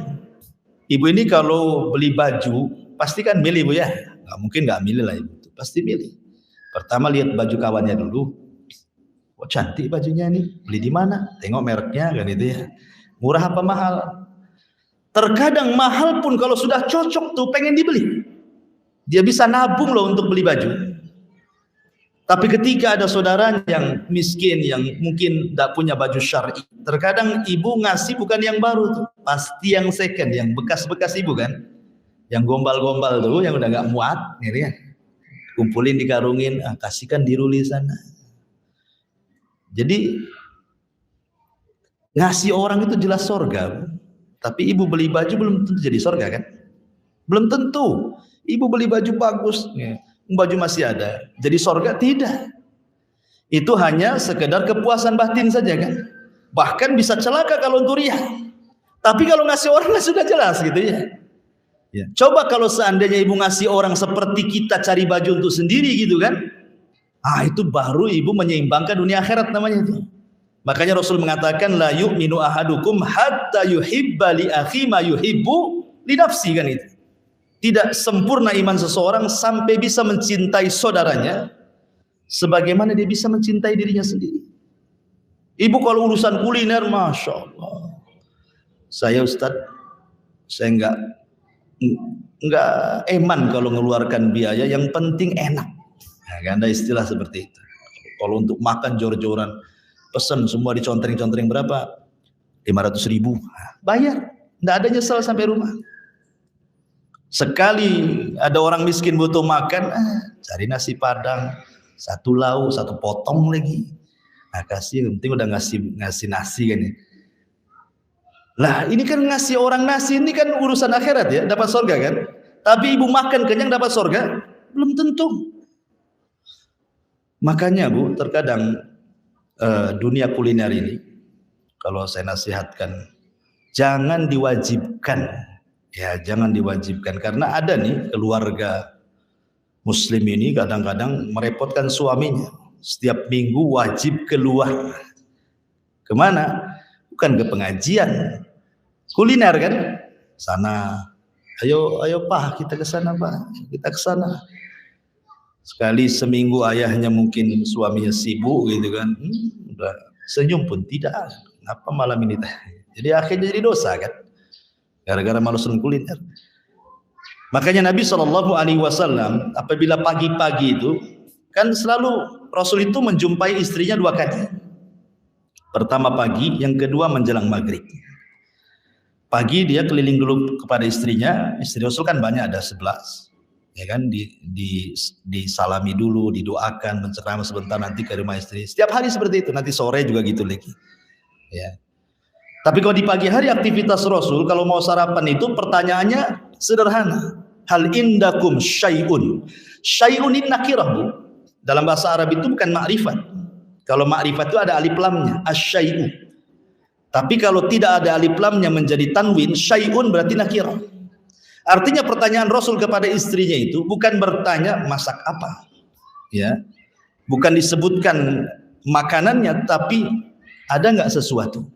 ibu ini kalau beli baju pasti kan milih bu ya, nggak mungkin nggak milih lah ibu, pasti milih. Pertama lihat baju kawannya dulu, oh cantik bajunya nih, beli di mana? Tengok mereknya kan itu ya, murah apa mahal? Terkadang mahal pun kalau sudah cocok tuh pengen dibeli, dia bisa nabung loh untuk beli baju. Tapi ketika ada saudaranya yang miskin, yang mungkin tidak punya baju syar'i, terkadang ibu ngasih bukan yang baru tuh, pasti yang second, yang bekas-bekas ibu kan, yang gombal-gombal tuh, yang udah nggak muat, gitu ya, kumpulin dikarungin, kasihkan di Ruli sana. Jadi ngasih orang itu jelas sorga, tapi ibu beli baju belum tentu jadi sorga kan, belum tentu. Ibu beli baju bagus, baju masih ada, jadi sorga tidak. Itu hanya sekedar kepuasan batin saja kan. Bahkan bisa celaka kalau untuk riya. Tapi kalau ngasih orang sudah jelas gitu ya. Coba kalau seandainya ibu ngasih orang seperti kita cari baju untuk sendiri gitu kan. Itu baru ibu menyeimbangkan dunia akhirat namanya itu. Makanya Rasul mengatakan la yu'minu ahadukum hatta yuhibba li akhi ma yuhibbu li nafsi kan itu. Tidak sempurna iman seseorang sampai bisa mencintai saudaranya sebagaimana dia bisa mencintai dirinya sendiri. Ibu kalau urusan kuliner, Masya Allah, saya Ustadz, saya enggak eman kalau mengeluarkan biaya, yang penting enak. Nah, ada istilah seperti itu. Kalau untuk makan jor-joran, pesan semua diconteng-conteng berapa? 500.000, bayar, enggak ada nyesal sampai rumah. Sekali ada orang miskin butuh makan, cari nasi padang, 1 lauk, 1 potong lagi. Nah, kasih, yang penting udah ngasih nasi kan ya. Lah ini kan ngasih orang nasi, ini kan urusan akhirat ya, dapat surga kan. Tapi ibu makan kenyang dapat surga? Belum tentu. Makanya Bu, terkadang dunia kuliner ini, kalau saya nasihatkan, jangan diwajibkan. Ya, jangan diwajibkan, karena ada nih keluarga muslim ini kadang-kadang merepotkan suaminya. Setiap minggu wajib keluar. Kemana? Bukan ke pengajian, kuliner kan? Sana. Ayo Pak, kita ke sana Pak. Kita ke sana. Sekali seminggu ayahnya mungkin suaminya sibuk gitu kan. Udah senyum pun tidak. Kenapa malam ini? Jadi akhirnya jadi dosa kan? Gara-gara malusan kuliner. Makanya Nabi SAW apabila pagi-pagi itu kan selalu Rasul itu menjumpai istrinya 2 kali. Pertama pagi, yang kedua menjelang maghrib. Pagi dia keliling dulu kepada istrinya. Istri Rasul kan banyak, ada 11. Ya kan, disalami dulu, didoakan, menceramah sebentar, nanti ke rumah istri. Setiap hari seperti itu, nanti sore juga gitu lagi. Ya. Tapi kalau di pagi hari aktivitas Rasul, kalau mau sarapan itu pertanyaannya sederhana. Hal indakum syai'un. Syai'un ini nakirah Bu. Dalam bahasa Arab itu bukan ma'rifat. Kalau ma'rifat itu ada alif lamnya, asyai'u. Tapi kalau tidak ada alif lamnya menjadi tanwin, syai'un berarti nakirah. Artinya pertanyaan Rasul kepada istrinya itu bukan bertanya masak apa. Ya. Bukan disebutkan makanannya, tapi ada enggak sesuatu.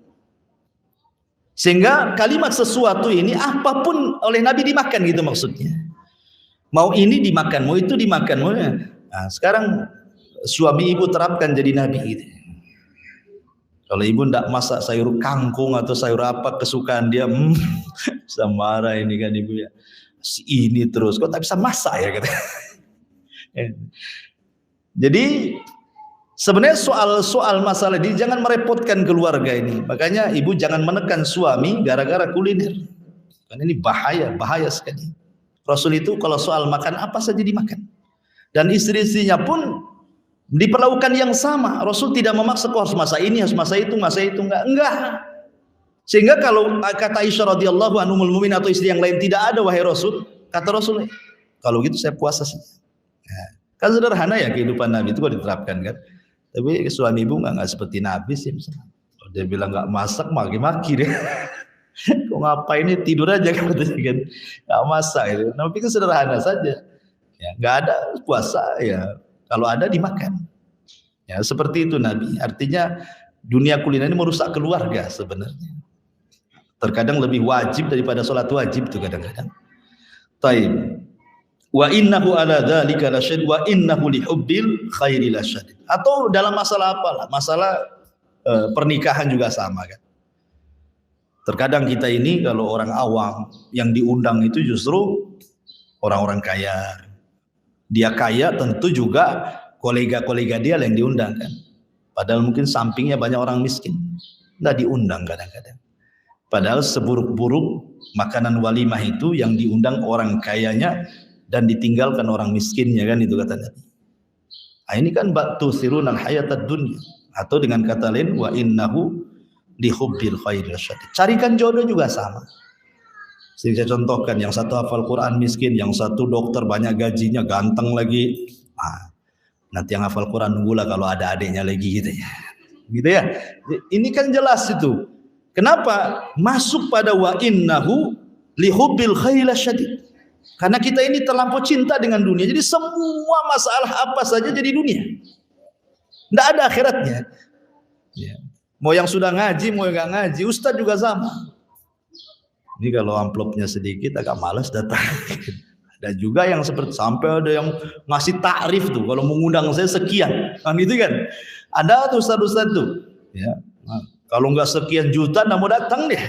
Sehingga kalimat sesuatu ini apapun oleh Nabi dimakan gitu maksudnya. Mau ini dimakan, mau itu dimakan. Nah, sekarang suami ibu terapkan jadi Nabi gitu. Kalau ibu ndak masak sayur kangkung atau sayur apa kesukaan dia, bisa marah ini kan ibu ya. Si ini terus, kok tak bisa masak ya kata. Jadi sebenarnya soal masalah ini jangan merepotkan keluarga ini. Makanya ibu jangan menekan suami gara-gara kuliner. Karena ini bahaya sekali. Rasul itu kalau soal makan apa saja dimakan. Dan istri-istrinya pun diperlakukan yang sama. Rasul tidak memaksa kau harus masak ini, harus masak itu enggak. Sehingga kalau kata Aisyah radhiyallahu anha ummul mukminin atau istri yang lain, tidak ada wahai Rasul, kata Rasul, kalau gitu saya puasa sih. Ya. Kan sederhana ya kehidupan Nabi itu kalau diterapkan kan. Tapi suami ibu nggak seperti Nabi sih misalnya. Kalau dia bilang nggak masak, maki-maki deh. Kok ngapain ini, tidur aja kan, nggak masak gitu. Nabi kan sederhana saja. Ya, nggak ada puasa ya. Kalau ada dimakan. Ya seperti itu Nabi. Artinya dunia kuliner ini merusak keluarga sebenarnya. Terkadang lebih wajib daripada sholat wajib itu kadang-kadang. Taib. Wa innahu ala dzalika lasyadid wa innahu lihubbil khairi lasyadid. Atau dalam masalah apalah, masalah pernikahan juga sama kan. Terkadang kita ini kalau orang awam yang diundang itu justru orang-orang kaya. Dia kaya tentu juga kolega-kolega dia yang diundang kan. Padahal mungkin sampingnya banyak orang miskin. Enggak diundang kadang-kadang. Padahal seburuk-buruk makanan walimah itu yang diundang orang kayanya dan ditinggalkan orang miskinnya kan, itu kata Nabi. Nah, ini kan batu sirunal hayatad dunya, atau dengan kata lain wa innahu lihubbil khairi lasyadid. Carikan jodoh juga sama. Saya contohkan, yang satu hafal Quran miskin, yang satu dokter banyak gajinya, ganteng lagi. Nah, nanti yang hafal Quran nunggulah kalau ada adiknya lagi gitu ya. Gitu ya. Ini kan jelas itu. Kenapa? Masuk pada wa innahu lihubbil khairi lasyadid. Karena kita ini terlampau cinta dengan dunia. Jadi semua masalah apa saja jadi dunia. Tidak ada akhiratnya. Ya. Mau yang sudah ngaji, mau yang nggak ngaji, ustadz juga sama. Ini kalau amplopnya sedikit agak malas datang. Dan juga yang seperti sampai ada yang ngasih takrif tuh, kalau mengundang saya sekian, kan gitu kan. Ada tuh ustaz-ustaz tuh, ya. Nah, kalau nggak sekian juta, nggak mau datang deh.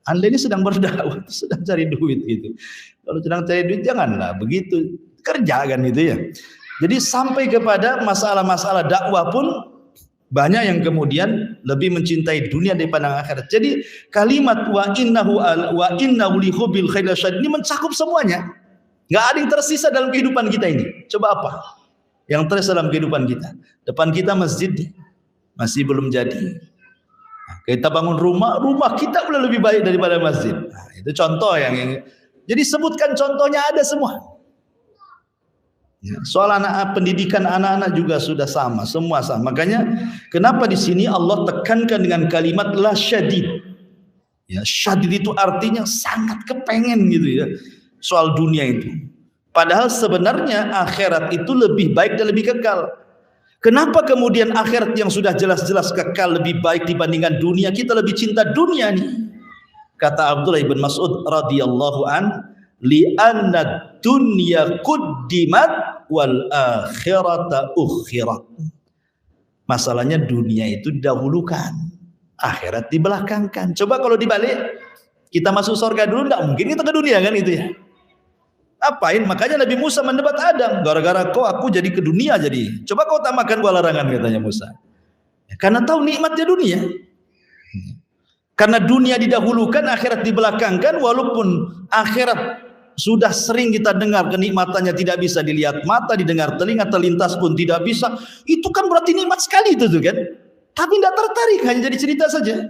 Anda ini sedang berdakwah, sedang cari duit gitu. Kalau sedang cari duit janganlah begitu, kerja kan gitu ya. Jadi sampai kepada masalah-masalah dakwah pun banyak yang kemudian lebih mencintai dunia daripada akhirat. Jadi kalimat wa innahu li hubbil khair lasyadid ini mencakup semuanya. Enggak ada yang tersisa dalam kehidupan kita ini. Coba apa yang tersisa dalam kehidupan kita? Depan kita masjid masih belum jadi. Kita bangun rumah kita udah lebih baik daripada masjid. Nah, itu contoh yang jadi sebutkan contohnya ada semua. Ya, soal pendidikan anak-anak juga sudah sama, semua sama. Makanya kenapa di sini Allah tekankan dengan kalimat la syadid. Ya, syadid itu artinya sangat kepengen gitu ya. Soal dunia itu. Padahal sebenarnya akhirat itu lebih baik dan lebih kekal. Kenapa kemudian akhirat yang sudah jelas-jelas kekal lebih baik dibandingkan dunia? Kita lebih cinta dunia nih. Kata Abdullah bin Mas'ud radhiyallahu an, li'anna dunya quddimat wal akhirata ukhirat. Masalahnya dunia itu didahulukan, akhirat dibelakangkan. Coba kalau dibalik, kita masuk surga dulu, enggak mungkin kita ke dunia kan itu ya. Apain? Makanya Nabi Musa mendebat Adam, gara-gara kau aku jadi ke dunia jadi. Coba kau tambahkan gua larangan, katanya Musa. Ya, karena tahu nikmatnya dunia. Karena dunia didahulukan, akhirat dibelakangkan, walaupun akhirat sudah sering kita dengar kenikmatannya tidak bisa dilihat mata, didengar telinga, terlintas pun tidak bisa. Itu kan berarti nikmat sekali itu tuh kan. Tapi tidak tertarik, hanya jadi cerita saja.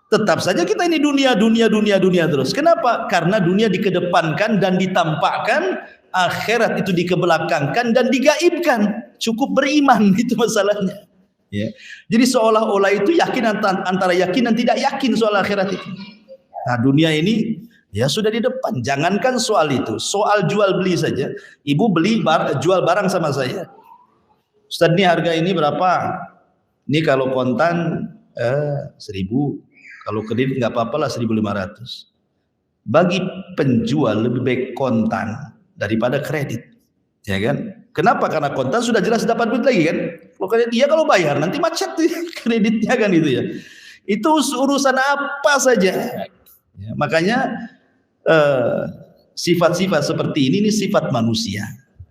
Tetap saja kita ini dunia terus. Kenapa? Karena dunia dikedepankan dan ditampakkan, akhirat itu dikebelakangkan dan digaibkan. Cukup beriman, itu masalahnya. Ya. Jadi seolah-olah itu yakin antara yakin dan tidak yakin soal akhirat itu. Nah, dunia ini ya sudah di depan. Jangankan soal itu, soal jual beli saja. Ibu jual barang sama saya. Ustaz, ini harga ini berapa? Ini kalau kontan 1.000. Kalau kredit nggak apa-apa lah 1.500. Bagi penjual lebih baik kontan daripada kredit, ya kan? Kenapa? Karena kontan sudah jelas dapat duit lagi kan. Kalau kredit dia kalau bayar nanti macet kreditnya kan itu ya. Itu urusan apa saja. Ya, makanya sifat-sifat seperti ini sifat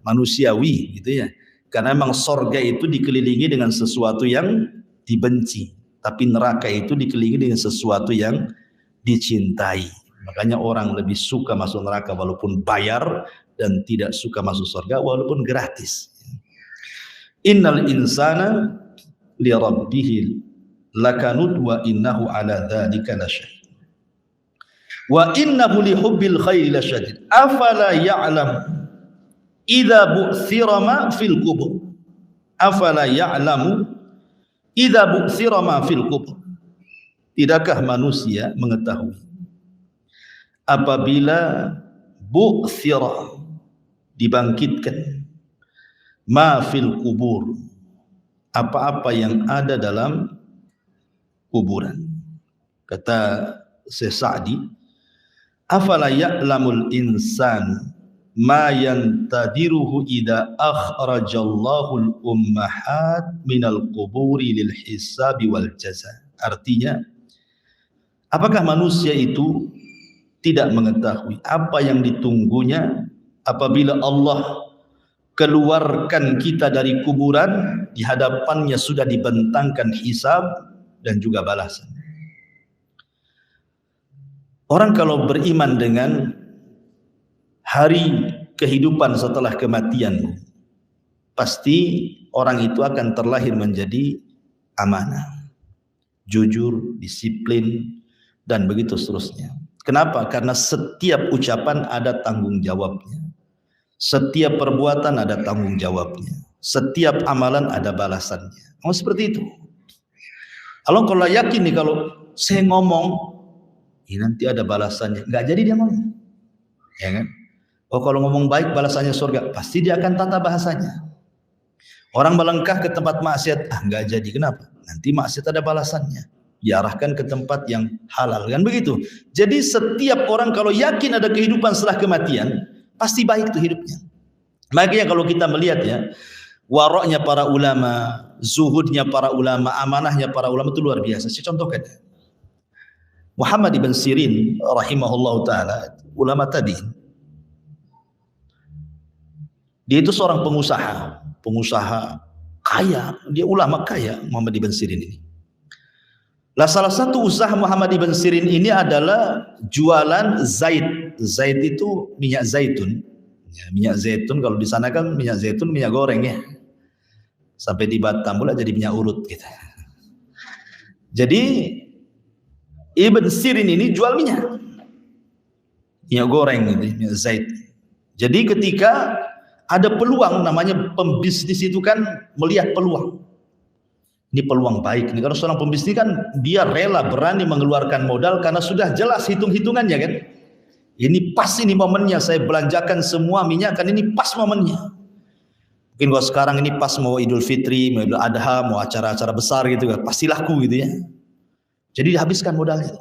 manusiawi gitu ya. Karena memang sorga itu dikelilingi dengan sesuatu yang dibenci. Tapi neraka itu dikelilingi dengan sesuatu yang dicintai. Makanya orang lebih suka masuk neraka walaupun bayar, dan tidak suka masuk surga walaupun gratis. Innal insana li rabbih lakanud wa innahu ala dzalika lasyahid. Wa innahu li hubbil khairi lasyadid. Afala ya'lam idza bu'thira ma fil qubur. Afala ya'lamu idza bu'thira ma fil qubur. Tidakkah manusia mengetahui apabila bu'thira dibangkitkan ma fil qubur, apa-apa yang ada dalam kuburan. Kata Syekh Sa'di, afala ya'lamul insan ma yantadiruhu idza akhrajallahu al-ummahat minal quburi lil hisabi wal jaza. Artinya, apakah manusia itu tidak mengetahui apa yang ditunggunya apabila Allah keluarkan kita dari kuburan, di hadapannya sudah dibentangkan hisab dan juga balasan. Orang kalau beriman dengan hari kehidupan setelah kematian, pasti orang itu akan terlahir menjadi amanah, jujur, disiplin, dan begitu seterusnya. Kenapa? Karena setiap ucapan ada tanggung jawabnya, setiap perbuatan ada tanggung jawabnya, setiap amalan ada balasannya. Oh, seperti itu. Kalau yakin nih, kalau saya ngomong, nanti ada balasannya, nggak jadi dia ngomong, ya kan? Oh, kalau ngomong baik balasannya surga, pasti dia akan tata bahasanya. Orang melangkah ke tempat maksiat, nggak jadi. Kenapa? Nanti maksiat ada balasannya, diarahkan ke tempat yang halal, kan begitu. Jadi setiap orang kalau yakin ada kehidupan setelah kematian, pasti baik tuh hidupnya. Makanya kalau kita melihat ya, waroknya para ulama, zuhudnya para ulama, amanahnya para ulama itu luar biasa. Saya contohkan Muhammad ibn Sirin rahimahullah taala, ulama tabi'in. Dia itu seorang pengusaha kaya, dia ulama kaya, Muhammad ibn Sirin ini. Lah salah satu usaha Muhammad ibn Sirin ini adalah jualan zait. Zait itu minyak zaitun. Ya, minyak zaitun kalau di sana kan minyak zaitun minyak goreng ya. Sampai di Batam pula jadi minyak urut gitu. Jadi Ibn Sirin ini jual minyak goreng gitu, minyak zait. Jadi ketika ada peluang, namanya pembisnis itu kan melihat peluang. Ini peluang baik nih, karena seorang pembisnis kan dia rela berani mengeluarkan modal karena sudah jelas hitung-hitungannya kan. Ini pas ini momennya saya belanjakan semua minyak kan, ini pas momennya. Mungkin kalau sekarang ini pas mau Idul Fitri, mau Idul Adha, mau acara-acara besar gitu kan, pasti laku gitu ya. Jadi dihabiskan modal itu.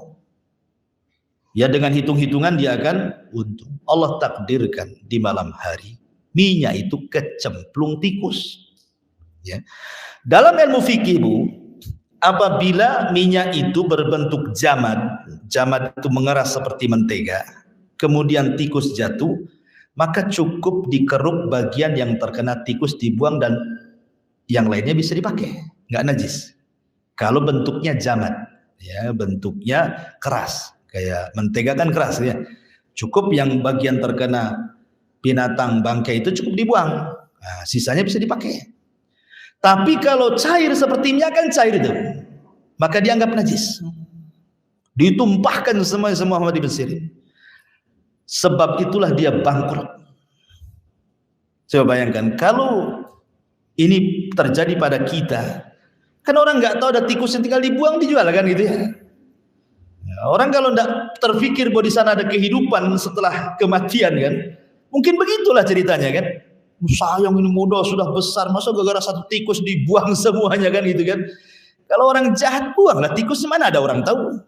Ya dengan hitung-hitungan dia akan untung. Allah takdirkan di malam hari minyak itu kecemplung tikus. Ya. Dalam ilmu fikih Bu, apabila minyak itu berbentuk jamad itu mengeras seperti mentega, kemudian tikus jatuh, maka cukup dikeruk bagian yang terkena tikus dibuang dan yang lainnya bisa dipakai, nggak najis. Kalau bentuknya jamad, ya bentuknya keras, kayak mentega kan keras ya, cukup yang bagian terkena binatang bangkai itu cukup dibuang, nah, sisanya bisa dipakai. Tapi kalau cair seperti minyak kan cair itu, maka dianggap najis. Ditumpahkan semua Muhammad ibn Sirin. Sebab itulah dia bangkrut. Coba bayangkan kalau ini terjadi pada kita, kan orang nggak tahu ada tikus yang tinggal dibuang dijual kan gitu ya. Orang kalau nggak terpikir bahwa di sana ada kehidupan setelah kematian kan, mungkin begitulah ceritanya kan. Sayang ini modal sudah besar, masa gara-gara satu tikus dibuang semuanya kan gitu kan. Kalau orang jahat buanglah tikus, mana ada orang tahu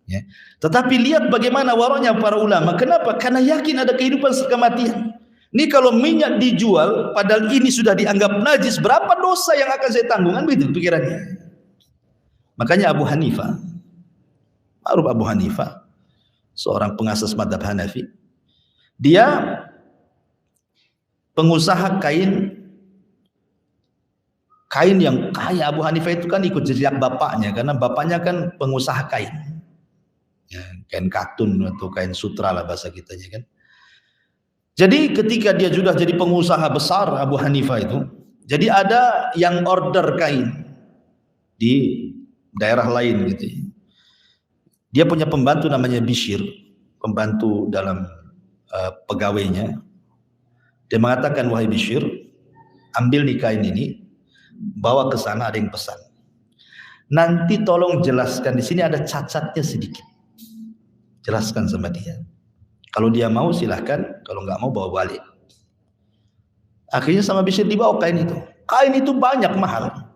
ya. Tetapi lihat bagaimana waroknya para ulama. Kenapa? Karena yakin ada kehidupan setelah kematian. Ini kalau minyak dijual padahal ini sudah dianggap najis, berapa dosa yang akan saya tanggung kan begitu pikirannya. Makanya Abu Hanifah, ma'ruf Abu Hanifah, seorang pengasas mazhab Hanafi, dia pengusaha kain yang kaya. Abu Hanifah itu kan ikut jejak bapaknya, karena bapaknya kan pengusaha kain ya, kain katun atau kain sutra lah bahasa kitanya kan. Jadi ketika dia sudah jadi pengusaha besar Abu Hanifah itu, jadi ada yang order kain di daerah lain gitu ya. Dia punya pembantu namanya Bishr, pembantu dalam pegawainya. Dia mengatakan, wahai Bishr, ambil nih kain ini, bawa ke sana, ada yang pesan. Nanti tolong jelaskan, di sini ada cacatnya sedikit. Jelaskan sama dia. Kalau dia mau silahkan, kalau nggak mau bawa balik. Akhirnya sama Bishr dibawa kain itu. Kain itu banyak, mahal.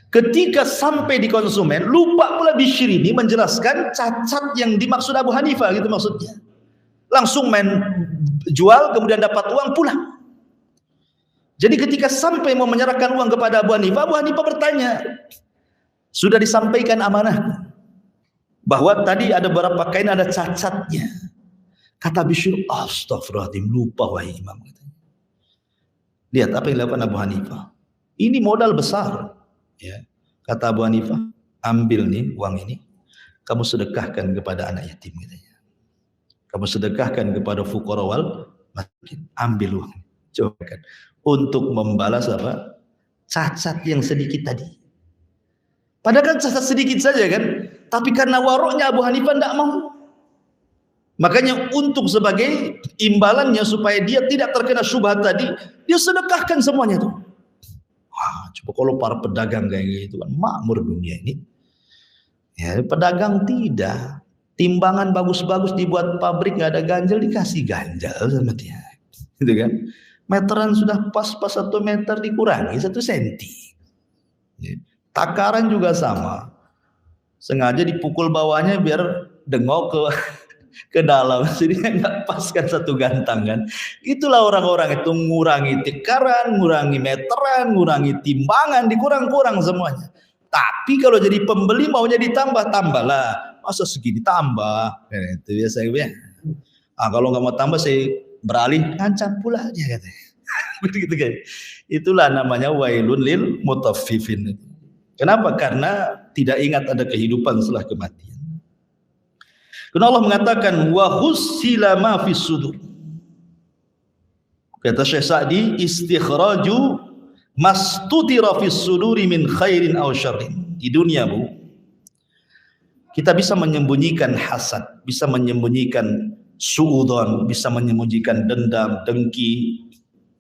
Ketika sampai di konsumen, lupa pula Bishr ini menjelaskan cacat yang dimaksud Abu Hanifah gitu maksudnya. Langsung main jual, kemudian dapat uang, pulang. Jadi ketika sampai mau menyerahkan uang kepada Abu Hanifah bertanya, sudah disampaikan amanah bahwa tadi ada beberapa kain ada cacatnya. Kata Bishr, astagfirullahaladzim, lupa wahai imam. Lihat apa yang dilakukan Abu Hanifah. Ini modal besar. Ya. Kata Abu Hanifah, ambil nih uang ini, kamu sedekahkan kepada anak yatim. Kamu sedekahkan kepada fuqara wal masakin, ambil uang. Coba kan, untuk membalas apa? Cacat yang sedikit tadi. Padahal kan cacat sedikit saja kan, tapi karena waroknya Abu Hanifah tidak mau. Makanya untuk sebagai imbalannya supaya dia tidak terkena syubhat tadi, dia sedekahkan semuanya tuh. Wah, coba kalau para pedagang kayak gitu kan, makmur dunia ini. Ya, pedagang tidak. Timbangan bagus-bagus dibuat pabrik, nggak ada ganjel, dikasih ganjel sama dia, gitu kan? Meteran sudah pas-pas 1 meter dikurangi 1 senti. Ya. Takaran juga sama, sengaja dipukul bawahnya biar dengok ke ke dalam, jadi nggak pas kan satu gantang kan. Itulah orang-orang itu ngurangi tikaran, ngurangi meteran, ngurangi timbangan, dikurang-kurang semuanya. Tapi kalau jadi pembeli maunya ditambah, tambahlah. Masa segini tambah? Itu biasa ya. Kalau nggak mau tambah saya beralih ngancam pula dia katanya. Begitu kan. Itulah namanya wailun lil mutaffifin. Kenapa? Karena tidak ingat ada kehidupan setelah kematian. Karena Allah mengatakan wa hussila ma fis sudur. Kata Syekh Sa'di, istikhraju mastutira fis suduri min khairin aw syarrin. Di dunia, Bu, kita bisa menyembunyikan hasad, bisa menyembunyikan suudzon, bisa menyembunyikan dendam, dengki.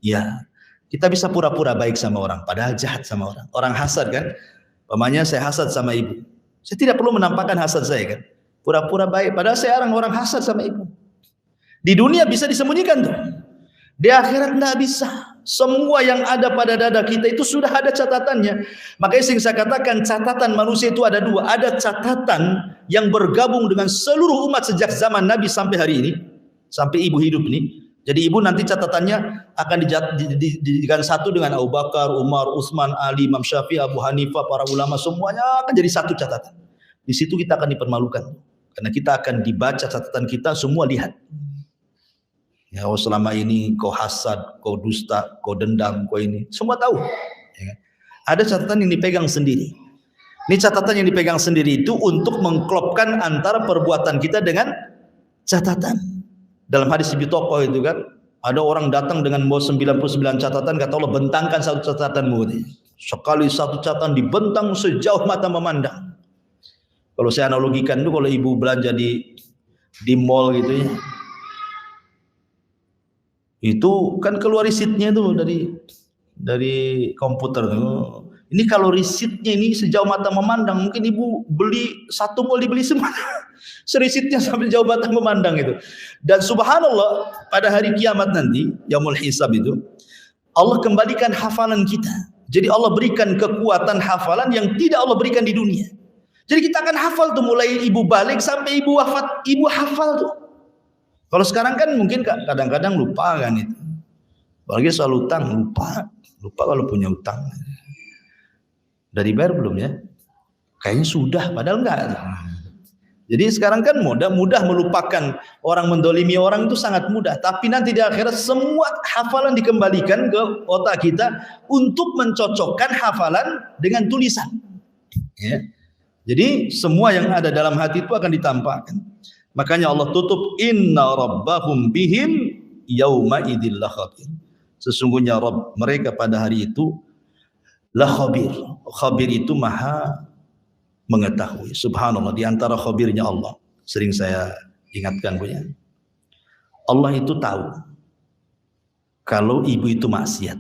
Ya, kita bisa pura-pura baik sama orang padahal jahat sama orang. Orang hasad kan? Pamannya saya hasad sama ibu. Saya tidak perlu menampakkan hasad saya kan? Pura-pura baik padahal saya orang hasad sama ibu. Di dunia bisa disembunyikan tuh. Di akhirat tidak bisa. Semua yang ada pada dada kita itu sudah ada catatannya. Makanya sering saya katakan catatan manusia itu ada dua. Ada catatan yang bergabung dengan seluruh umat sejak zaman Nabi sampai hari ini, sampai ibu hidup ini. Jadi ibu nanti catatannya akan dijadikan satu dengan Abu Bakar, Umar, Utsman, Ali, Imam Syafi'i, Abu Hanifah, para ulama semuanya akan jadi satu catatan. Di situ kita akan dipermalukan karena kita akan dibaca catatan kita, semua lihat. Ya, oh selama ini kau hasad, kau dusta, kau dendam, kau ini, semua tahu. Ya, ada catatan yang dipegang sendiri. Ini catatan yang dipegang sendiri itu untuk mengklopkan antara perbuatan kita dengan catatan. Dalam hadis Ibnu Tokoh itu kan, ada orang datang dengan bawa 99 catatan, kata Allah bentangkan satu catatanmu. Sekali satu catatan dibentang sejauh mata memandang. Kalau saya analogikan itu kalau ibu belanja di mall gitu ya. Itu kan keluar risitnya tuh dari komputer tuh. Ini kalau risitnya ini sejauh mata memandang, mungkin ibu beli satu mall dibeli semua. Serisitnya sampai jauh mata memandang itu. Dan subhanallah pada hari kiamat nanti, yaumul hisab itu, Allah kembalikan hafalan kita. Jadi Allah berikan kekuatan hafalan yang tidak Allah berikan di dunia. Jadi kita akan hafal tuh mulai ibu balik sampai ibu wafat, ibu hafal tuh. Kalau sekarang kan mungkin kadang-kadang lupa kan itu. Apalagi soal utang, lupa kalau punya utang. Dari bayar belum ya? Kayaknya sudah, padahal enggak. Jadi sekarang kan mudah melupakan, orang mendolimi orang itu sangat mudah. Tapi nanti di akhirat semua hafalan dikembalikan ke otak kita untuk mencocokkan hafalan dengan tulisan. Ya. Jadi semua yang ada dalam hati itu akan ditampakkan. Makanya Allah tutup inna rabbahum bihim yauma idzil khabir. Sesungguhnya Rabb mereka pada hari itu la khabir. Khabir itu maha mengetahui. Subhanallah, di antara khabirnya Allah sering saya ingatkan punya. Allah itu tahu kalau ibu itu maksiat.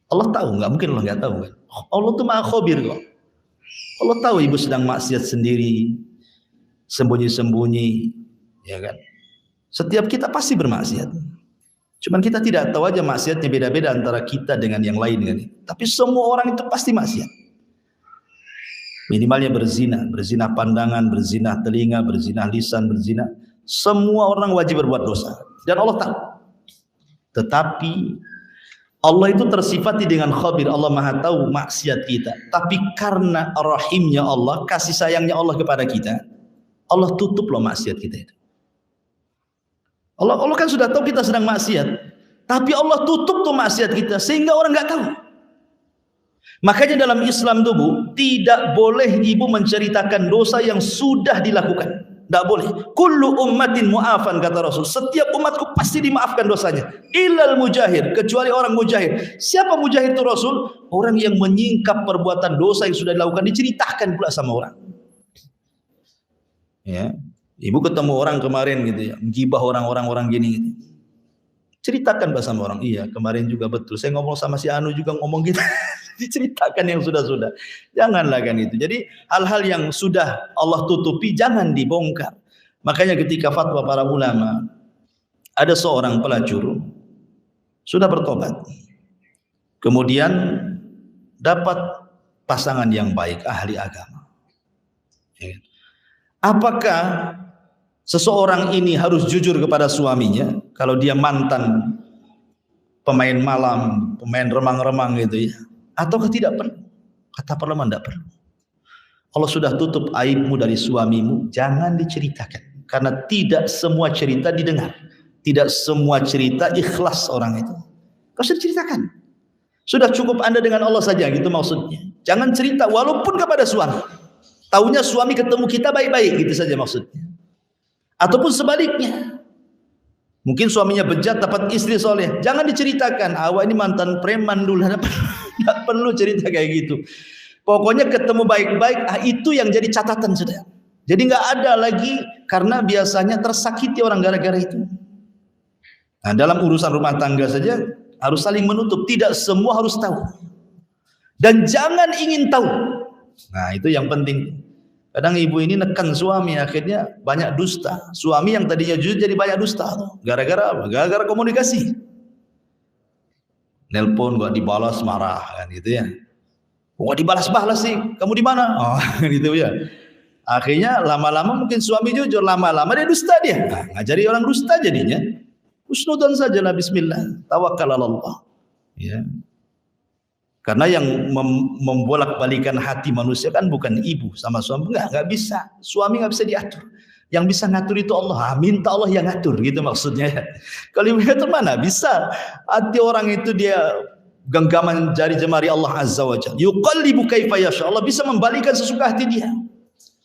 Allah tahu, nggak mungkin Allah nggak tahu kan? Allah itu maha khabir kok. Allah tahu ibu sedang maksiat sendiri, sembunyi-sembunyi, ya kan? Setiap kita pasti bermaksiat. Cuman kita tidak tahu aja maksiatnya beda-beda antara kita dengan yang lain kan. Tapi semua orang itu pasti maksiat. Minimalnya berzina pandangan, berzina telinga, berzina lisan, berzina. Semua orang wajib berbuat dosa. Dan Allah tahu. Tetapi Allah itu tersifati dengan khabir. Allah maha tahu maksiat kita. Tapi karena rahimnya Allah, kasih sayangnya Allah kepada kita, Allah tutup loh maksiat kita itu. Allah kan sudah tahu kita sedang maksiat, tapi Allah tutup tuh maksiat kita sehingga orang nggak tahu. Makanya dalam Islam tuh Bu, tidak boleh ibu menceritakan dosa yang sudah dilakukan. Tidak boleh. Kullu ummatin mu'afan kata Rasul. Setiap umatku pasti dimaafkan dosanya. Illal mujahir, kecuali orang mujahir. Siapa mujahir itu Rasul? Orang yang menyingkap perbuatan dosa yang sudah dilakukan diceritakan pula sama orang. Ya. Ibu ketemu orang kemarin gitu ya, menggibah orang gini gitu. Ceritakan bahasa sama orang, iya kemarin juga betul. Saya ngomong sama si Anu juga ngomong gitu. Diceritakan yang sudah-sudah. Janganlah kan itu. Jadi hal-hal yang sudah Allah tutupi jangan dibongkar. Makanya ketika fatwa para ulama, ada seorang pelacur sudah bertobat. Kemudian dapat pasangan yang baik, ahli agama. Apakah seseorang ini harus jujur kepada suaminya kalau dia mantan pemain malam, pemain remang-remang gitu ya, ataukah tidak perlu? Kata para ulama tidak perlu. Allah sudah tutup aibmu dari suamimu, jangan diceritakan, karena tidak semua cerita didengar, tidak semua cerita ikhlas orang itu. Kau sudah ceritakan, sudah cukup Anda dengan Allah saja, gitu maksudnya. Jangan cerita walaupun kepada suami. Taunya suami ketemu kita baik-baik, gitu saja maksudnya. Ataupun sebaliknya, mungkin suaminya bejat dapat istri soleh, jangan diceritakan, awak ini mantan preman dulu. Tidak perlu cerita kayak gitu. Pokoknya ketemu baik-baik, itu yang jadi catatan sudah. Jadi nggak ada lagi, karena biasanya tersakiti orang gara-gara itu. Nah, dalam urusan rumah tangga saja harus saling menutup, tidak semua harus tahu. Dan jangan ingin tahu. Nah, itu yang penting. Kadang ibu ini nekan suami, akhirnya banyak dusta. Suami yang tadinya jujur jadi banyak dusta. Gara-gara apa? Gara-gara komunikasi. Nelpon gak dibalas, marah kan gitu ya. Kok dibalas-balas sih? Kamu di mana? Oh, gitu ya. Akhirnya lama-lama mungkin suami jujur, lama-lama dia dusta dia. Nah, ngajari orang dusta jadinya. Husnudzon sajalah, bismillah. Tawakkal 'ala Allah. Ya. Karena yang membolak-balikan hati manusia kan bukan ibu sama suami, enggak bisa. Suami enggak bisa diatur. Yang bisa ngatur itu Allah. Minta Allah yang ngatur, gitu maksudnya. Kalau ibu ngatur mana bisa? Hati orang itu dia genggaman jari jemari Allah Azza wa Jalla. Yuqallibu kaifa yasha. Allah bisa membalikan sesuka hati dia.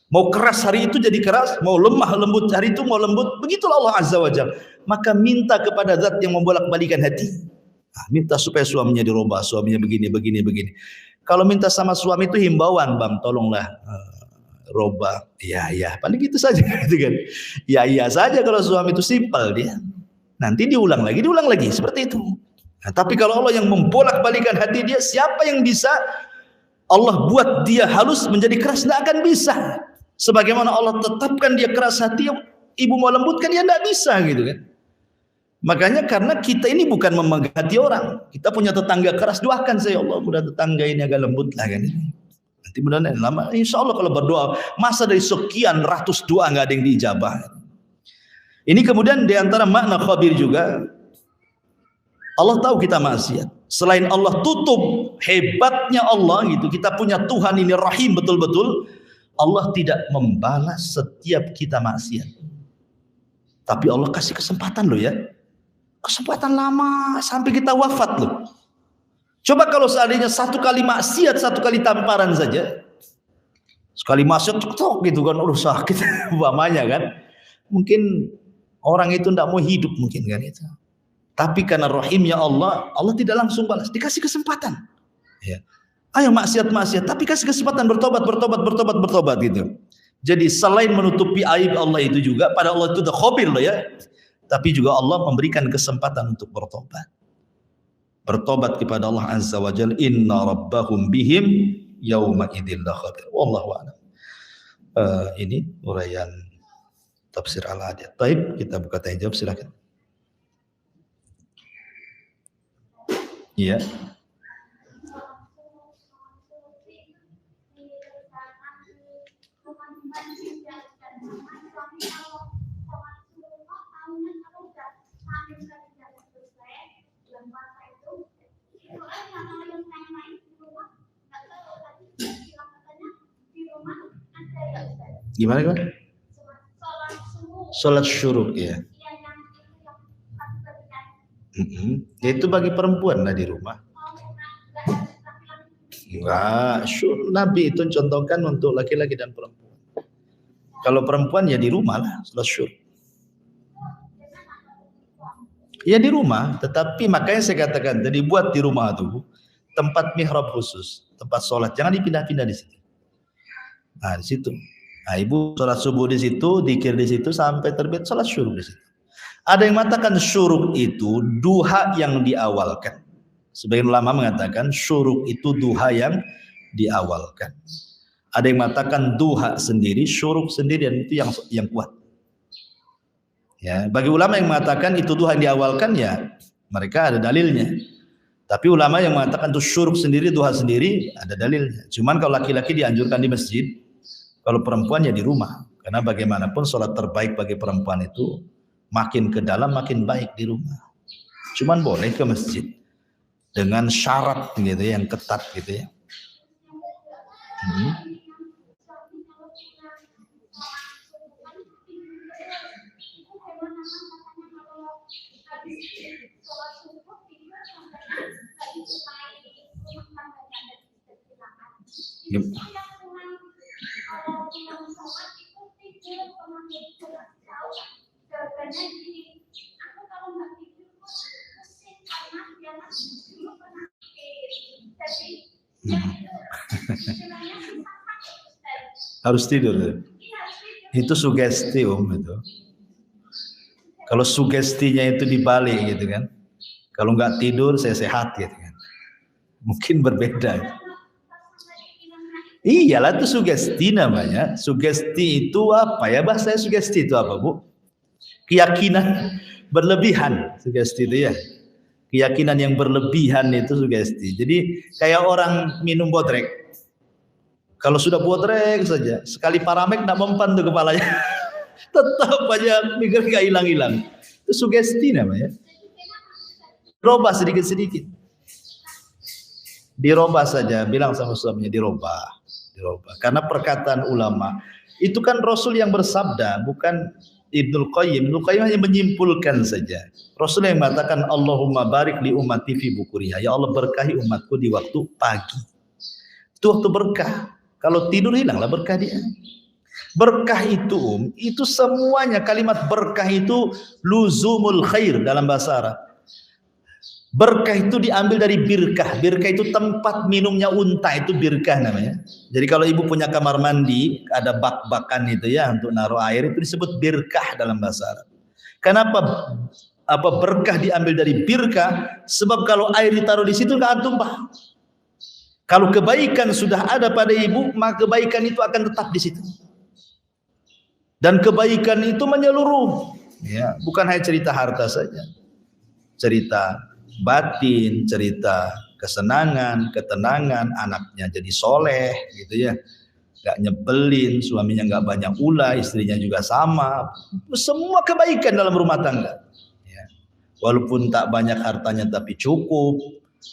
Mau keras hari itu jadi keras, mau lemah lembut hari itu mau lembut. Begitulah Allah Azza wa Jalla. Maka minta kepada zat yang membolak-balikan hati. Nah, minta supaya suaminya dirubah, suaminya begini. Kalau minta sama suami itu himbauan, Bang, tolonglah robah. Ya, paling gitu saja gitu kan. Ya saja kalau suami itu simpel dia. Nanti diulang lagi seperti itu. Nah, tapi kalau Allah yang membolak-balikan hati dia, siapa yang bisa Allah buat dia halus menjadi keras? Tidak akan bisa. Sebagaimana Allah tetapkan dia keras hati, ibu mau lembutkan dia tidak bisa gitu kan. Makanya karena kita ini bukan memegang hati orang, kita punya tetangga keras, doakan saya, Allah mudah tetangga ini agak lembut lah kan. Nanti mudah-mudahan lama, insya Allah kalau berdoa masa dari sekian ratus doa nggak ada yang diijabah. Ini kemudian diantara makna khabir juga. Allah tahu kita maksiat. Selain Allah tutup hebatnya Allah gitu, kita punya Tuhan ini rahim betul-betul. Allah tidak membalas setiap kita maksiat. Tapi Allah kasih kesempatan loh ya. Kesempatan lama sampai kita wafat loh. Coba kalau seandainya satu kali maksiat, satu kali tamparan saja. Sekali maksiat tok gitu kan, sakit umpamanya kan. Mungkin orang itu tidak mau hidup mungkin kan itu. Tapi karena rahimnya Allah, Allah tidak langsung balas, dikasih kesempatan. Ya. Ayo maksiat, tapi kasih kesempatan bertobat gitu. Jadi selain menutupi aib Allah itu juga, pada Allah itu udah khabir loh ya. Tapi juga Allah memberikan kesempatan untuk bertobat. Bertobat kepada Allah Azza wa Jalla. Inna rabbahum bihim yawma idzil khabir. Wallahu a'lam. Ini uraian tafsir Al-Adiyat. Baik, kita buka tanya jawab, silakan. Iya. Gimana kan? Salat syuruk ya. Itu bagi perempuan lah di rumah. Enggak, Nabi itu contohkan untuk laki-laki dan perempuan. Kalau perempuan ya di rumah lah salat syuruk. Ya di rumah, tetapi makanya saya katakan tadi buat di rumah tuh tempat mihrab khusus, tempat sholat, jangan dipindah-pindah di situ. Nah di situ, nah ibu sholat subuh di situ, dzikir di situ sampai terbit sholat syuruk di situ. Ada yang mengatakan syuruk itu duha yang diawalkan. Sebagian ulama mengatakan syuruk itu duha yang diawalkan. Ada yang mengatakan duha sendiri, syuruk sendiri, dan itu yang kuat. Ya, bagi ulama yang mengatakan itu duha yang diawalkan ya mereka ada dalilnya. Tapi ulama yang mengatakan itu syuruk sendiri, duha sendiri ada dalilnya. Cuman kalau laki-laki dianjurkan di masjid, kalau perempuan ya di rumah. Karena bagaimanapun sholat terbaik bagi perempuan itu makin ke dalam makin baik di rumah. Cuman boleh ke masjid dengan syarat gitu yang ketat gitu ya. Yep. Harus tidur. Itu sugesti itu. Kalau sugestinya itu dibalik gitu kan. Kalau nggak tidur saya sehat gitu kan. Mungkin berbeda. Iyalah itu sugesti namanya. Sugesti itu apa ya? Bahasa sugesti itu apa, Bu? Keyakinan berlebihan, sugesti itu ya. Keyakinan yang berlebihan itu sugesti. Jadi kayak orang minum bodrek. Kalau sudah bodrek saja, sekali paramek tidak mempan tuh kepalanya. Tetap aja mikir gak hilang-hilang. Itu sugesti namanya. Dirobah sedikit-sedikit. Dirobah saja, bilang sama suaminya dirobah. Karena perkataan ulama itu kan Rasul yang bersabda, bukan Ibnul Qayyim. Ibnul Qayyim hanya menyimpulkan saja. Rasul yang mengatakan Allahumma barik li ummati fi bukuriha. Ya Allah berkahi umatku di waktu pagi. Itu waktu berkah. Kalau tidur hilanglah berkah dia. Berkah itu semuanya, kalimat berkah itu luzumul khair dalam bahasa Arab. Berkah itu diambil dari birkah. Birkah itu tempat minumnya unta, itu birkah namanya. Jadi kalau ibu punya kamar mandi, ada bak-bakan itu ya untuk naruh air, itu disebut birkah dalam bahasa Arab. Kenapa berkah diambil dari birkah? Sebab kalau air ditaruh di situ nggak akan tumpah. Kalau kebaikan sudah ada pada ibu, maka kebaikan itu akan tetap di situ. Dan kebaikan itu menyeluruh, ya, bukan hanya cerita harta saja. Cerita batin, cerita kesenangan, ketenangan, anaknya jadi soleh, gitu ya. Gak nyebelin, suaminya gak banyak ulah, istrinya juga sama. Semua kebaikan dalam rumah tangga. Ya. Walaupun tak banyak hartanya tapi cukup.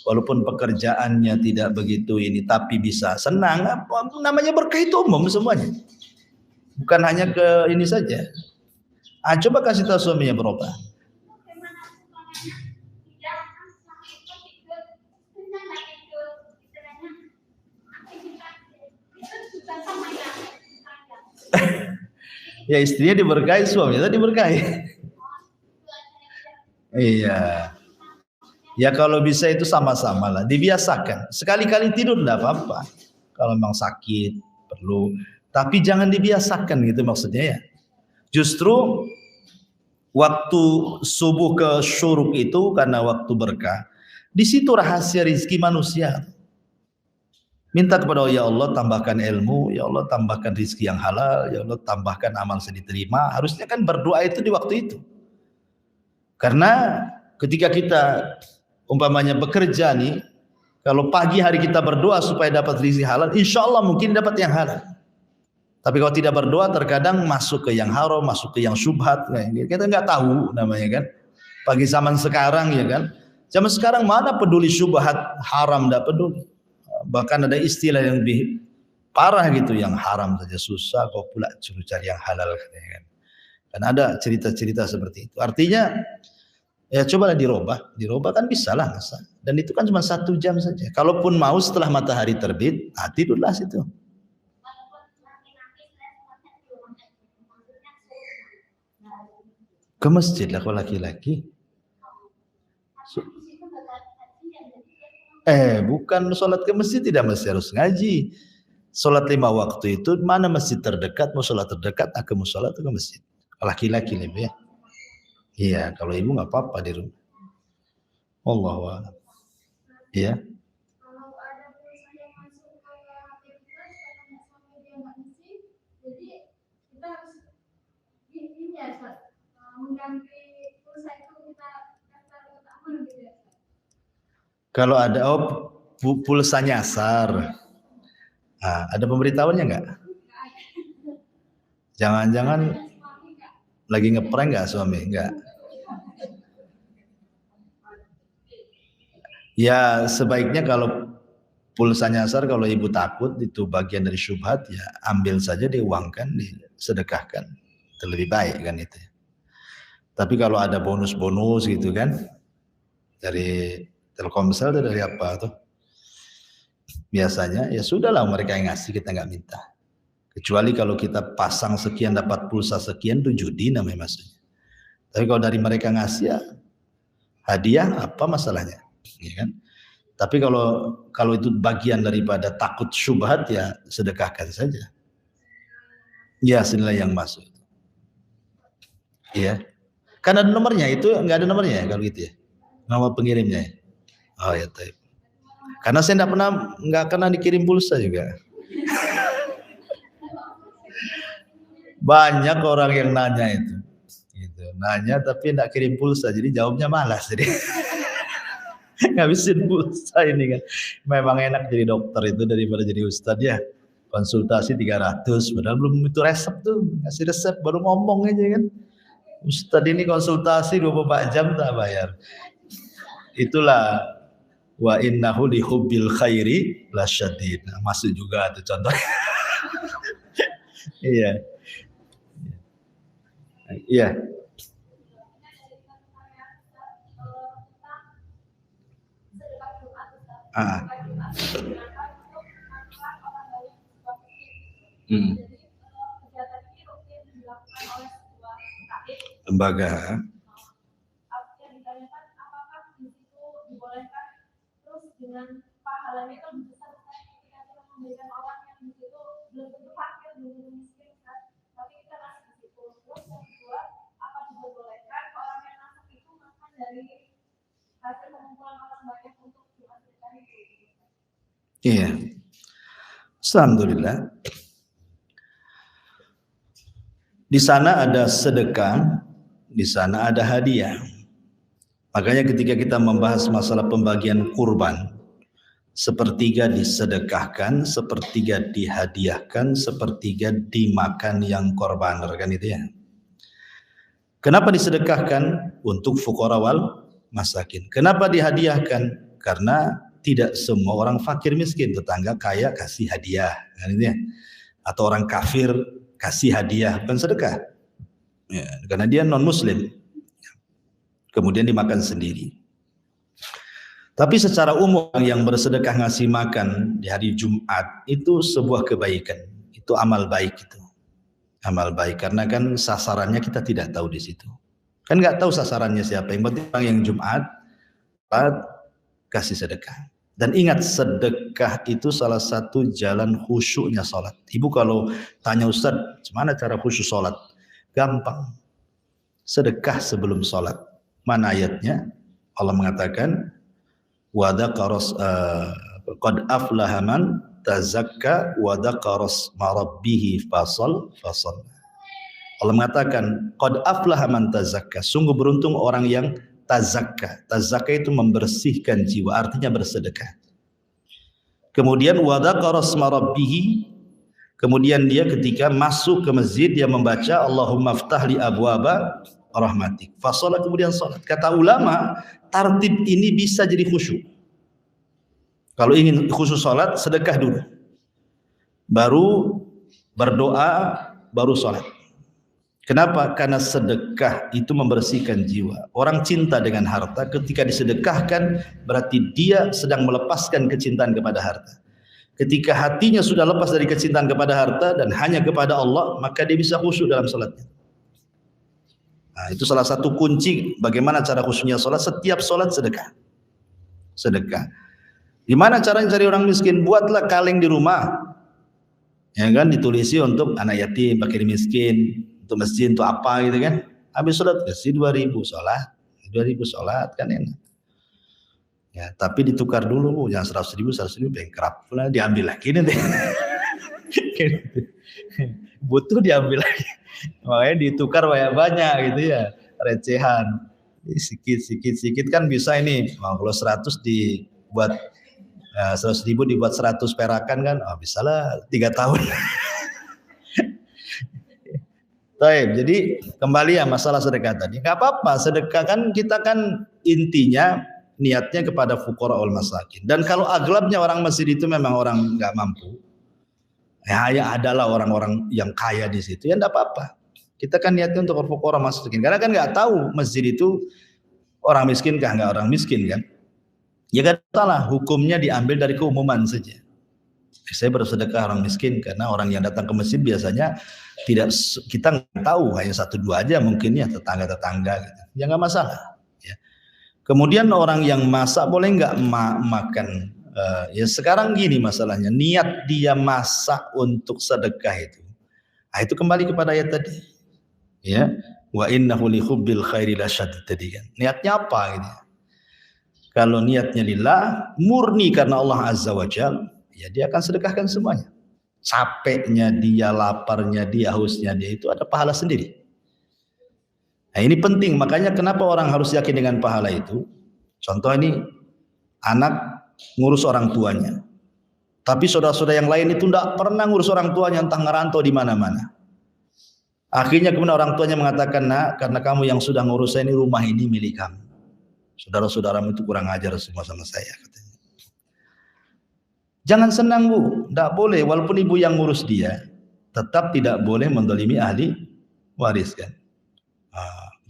Walaupun pekerjaannya tidak begitu ini tapi bisa senang, namanya berkah itu umum semuanya. Bukan hanya ke ini saja. Coba kasih tahu suaminya berubah. Ya istrinya diberkahi, suaminya diberkahi. Iya. Ya kalau bisa itu sama-sama lah, dibiasakan. Sekali-kali tidur enggak apa-apa. Kalau memang sakit perlu, tapi jangan dibiasakan gitu maksudnya ya. Justru waktu subuh ke syuruk itu karena waktu berkah. Di situ rahasia rizki manusia. Minta kepada Allah, ya Allah tambahkan ilmu, ya Allah tambahkan rizki yang halal, ya Allah tambahkan amal saya diterima. Harusnya kan berdoa itu di waktu itu. Karena ketika kita umpamanya bekerja nih, kalau pagi hari kita berdoa supaya dapat rezeki halal, insya Allah mungkin dapat yang halal. Tapi kalau tidak berdoa terkadang masuk ke yang haram, masuk ke yang syubhat. Kita nggak tahu namanya kan. Pagi zaman sekarang ya kan, zaman sekarang mana peduli syubhat haram, nggak peduli. Bahkan ada istilah yang lebih parah gitu, yang haram saja susah, kok pula suruh cari yang halal katanya kan. Dan ada cerita-cerita seperti itu. Artinya ya cobalah dirubah kan bisa lah masa. Dan itu kan cuma 1 jam saja. Kalaupun mau setelah matahari terbit, tidurlah situ. Ke masjid lah kalau laki-laki. Bukan sholat ke masjid tidak mesti harus ngaji. Sholat 5 waktu itu mana masjid terdekat, mau sholat terdekat, ke musola atau ke masjid. Laki-laki lebih ya. Iya, kalau ibu nggak apa-apa di rumah. Allahu a'lam. Iya. Kalau ada pulsa yang masuk ke HP kita, karena sampai dia nggak ngisi, jadi kita harus ini ya, mengganti pulsa itu kita daftar utama gitu ya. Kalau ada pulsa nyasar, ada pemberitahuannya nggak? Jangan-jangan lagi ngeprank nggak suami? Nggak. Ya sebaiknya kalau pulsa nyasar, kalau ibu takut itu bagian dari syubhat, ya ambil saja, diuangkan, disedekahkan. Itu lebih baik kan itu. Tapi kalau ada bonus-bonus gitu kan, dari Telkomsel atau dari apa tuh, biasanya ya sudahlah, mereka yang ngasih, kita nggak minta. Kecuali kalau kita pasang sekian dapat pulsa sekian, itu judi namanya maksudnya. Tapi kalau dari mereka ngasih ya hadiah, apa masalahnya, ya kan? Tapi kalau itu bagian daripada takut syubhat, ya sedekahkan saja. Ya senilai yang masuk. Iya. Kan ada nomornya, itu nggak ada nomornya ya kalau gitu ya. Nama pengirimnya ya. Oh ya, taib. Karena saya nggak pernah dikirim pulsa juga. Banyak orang yang nanya itu. Gitu. Nanya tapi nggak kirim pulsa, jadi jawabnya malas. Jadi ngabisin pulsa ini kan. Memang enak jadi dokter itu daripada jadi ustadz ya. Konsultasi 300, padahal belum itu resep tuh. Ngasih resep baru ngomong aja kan. Ustadz ini konsultasi 24 jam tak bayar. Itulah wa innahu li hubbil khairi lasyadid. Nah, masuk juga tuh contohnya. Iya. Iya. Ah. Lembaga. Iya. Alhamdulillah. Di sana ada sedekah, di sana ada hadiah. Makanya ketika kita membahas masalah pembagian kurban, sepertiga disedekahkan, sepertiga dihadiahkan, sepertiga dimakan yang korban, kan itu ya. Kenapa disedekahkan? Untuk fuqara wal masakin. Kenapa dihadiahkan? Karena tidak semua orang fakir miskin, tetangga kaya kasih hadiah, kan itu ya. Atau orang kafir kasih hadiah, bukan sedekah. Ya, karena dia non muslim. Kemudian dimakan sendiri. Tapi secara umum yang bersedekah ngasih makan di hari Jumat itu sebuah kebaikan. Itu amal baik itu. Amal baik, karena kan sasarannya kita tidak tahu di situ. Kan nggak tahu sasarannya siapa. Yang penting orang yang Jumat kasih sedekah. Dan ingat, sedekah itu salah satu jalan khusyuknya sholat. Ibu kalau tanya Ustaz, gimana cara khusyuk sholat? Gampang. Sedekah sebelum sholat. Mana ayatnya? Allah mengatakan, wa dzakaras qad aflaha man tazakka wa dzakaras ma rabbih fasal. Allah mengatakan, qad aflaha man tazakka. Sungguh beruntung orang yang tazakka. Tazakka itu membersihkan jiwa, artinya bersedekah. Kemudian wa dzakaras ma rabbih. Kemudian dia ketika masuk ke masjid dia membaca Allahumma ftah li abwaba rahmatik. Fasolat, kemudian salat. Kata ulama, tartib ini bisa jadi khusyuk. Kalau ingin khusyuk salat, sedekah dulu. Baru berdoa, baru salat. Kenapa? Karena sedekah itu membersihkan jiwa. Orang cinta dengan harta, ketika disedekahkan berarti dia sedang melepaskan kecintaan kepada harta. Ketika hatinya sudah lepas dari kecintaan kepada harta dan hanya kepada Allah, maka dia bisa khusyuk dalam salatnya. Nah, itu salah satu kunci bagaimana cara khusyuknya salat. Setiap salat sedekah. Sedekah. Gimana caranya cari orang miskin? Buatlah kaleng di rumah. Ya kan, ditulisi untuk anak yatim, fakir miskin, untuk masjid, untuk apa gitu kan. Habis salat kasih 2.000 salat. 2.000 salat kan enak. Ya, tapi ditukar dulu, jangan 100.000 bankrupt pula, diambil lagi nanti. Butuh diambil lagi. Makanya ditukar banyak gitu ya, recehan. Sikit kan bisa ini. Kalau 100 dibuat 100.000 dibuat 100 perakan kan, bisa lah 3 tahun. Baik, jadi kembali ya masalah sedekah tadi. Gak apa-apa, sedekah kan kita kan intinya niatnya kepada fuqara wal masakin. Dan kalau aglabnya orang Mesir itu memang orang nggak mampu, ya adalah orang-orang yang kaya di situ, ya enggak apa-apa. Kita kan niatnya untuk fuqara masakin. Karena kan nggak tahu masjid itu orang miskin kah nggak orang miskin kan? Ya kan salah, hukumnya diambil dari keumuman saja. Saya bersedekah orang miskin karena orang yang datang ke masjid biasanya tidak, kita nggak tahu, hanya satu dua aja mungkin ya, tetangga-tetangga gitu. Ya nggak masalah. Ya. Kemudian orang yang masak boleh nggak makan? Ya sekarang gini masalahnya, niat dia masak untuk sedekah itu. Nah, itu kembali kepada ayat tadi. Ya, wa innahu li hubbil khairi lasyadid tadi kan. Niatnya apa gitu? Kalau niatnya lillah, murni karena Allah Azza wa Jalla, ya dia akan sedekahkan semuanya. Capeknya dia, laparnya dia, hausnya dia, itu ada pahala sendiri. Nah ini penting, makanya kenapa orang harus yakin dengan pahala itu. Contoh ini, anak ngurus orang tuanya, tapi saudara-saudara yang lain itu tidak pernah ngurus orang tuanya, entah ngerantau di mana-mana. Akhirnya kemudian orang tuanya mengatakan, nak, karena kamu yang sudah ngurus saya, ini rumah ini milik kamu. Saudara-saudaramu itu kurang ajar semua sama saya, katanya. Jangan senang bu, tidak boleh. Walaupun ibu yang ngurus dia, tetap tidak boleh mendolimi ahli waris kan.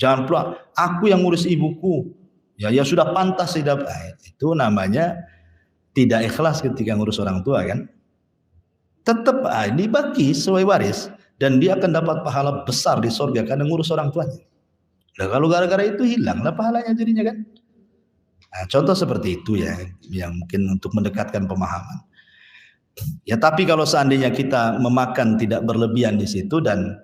Jangan pula aku yang ngurus ibuku, ya sudah pantas tidak. Itu namanya tidak ikhlas ketika ngurus orang tua kan. Tetap dibagi sesuai waris dan dia akan dapat pahala besar di surga karena ngurus orang tuanya. Nah, kalau gara-gara itu hilanglah pahalanya jadinya kan. Nah, contoh seperti itu ya, yang mungkin untuk mendekatkan pemahaman. Ya tapi kalau seandainya kita memakan tidak berlebihan di situ dan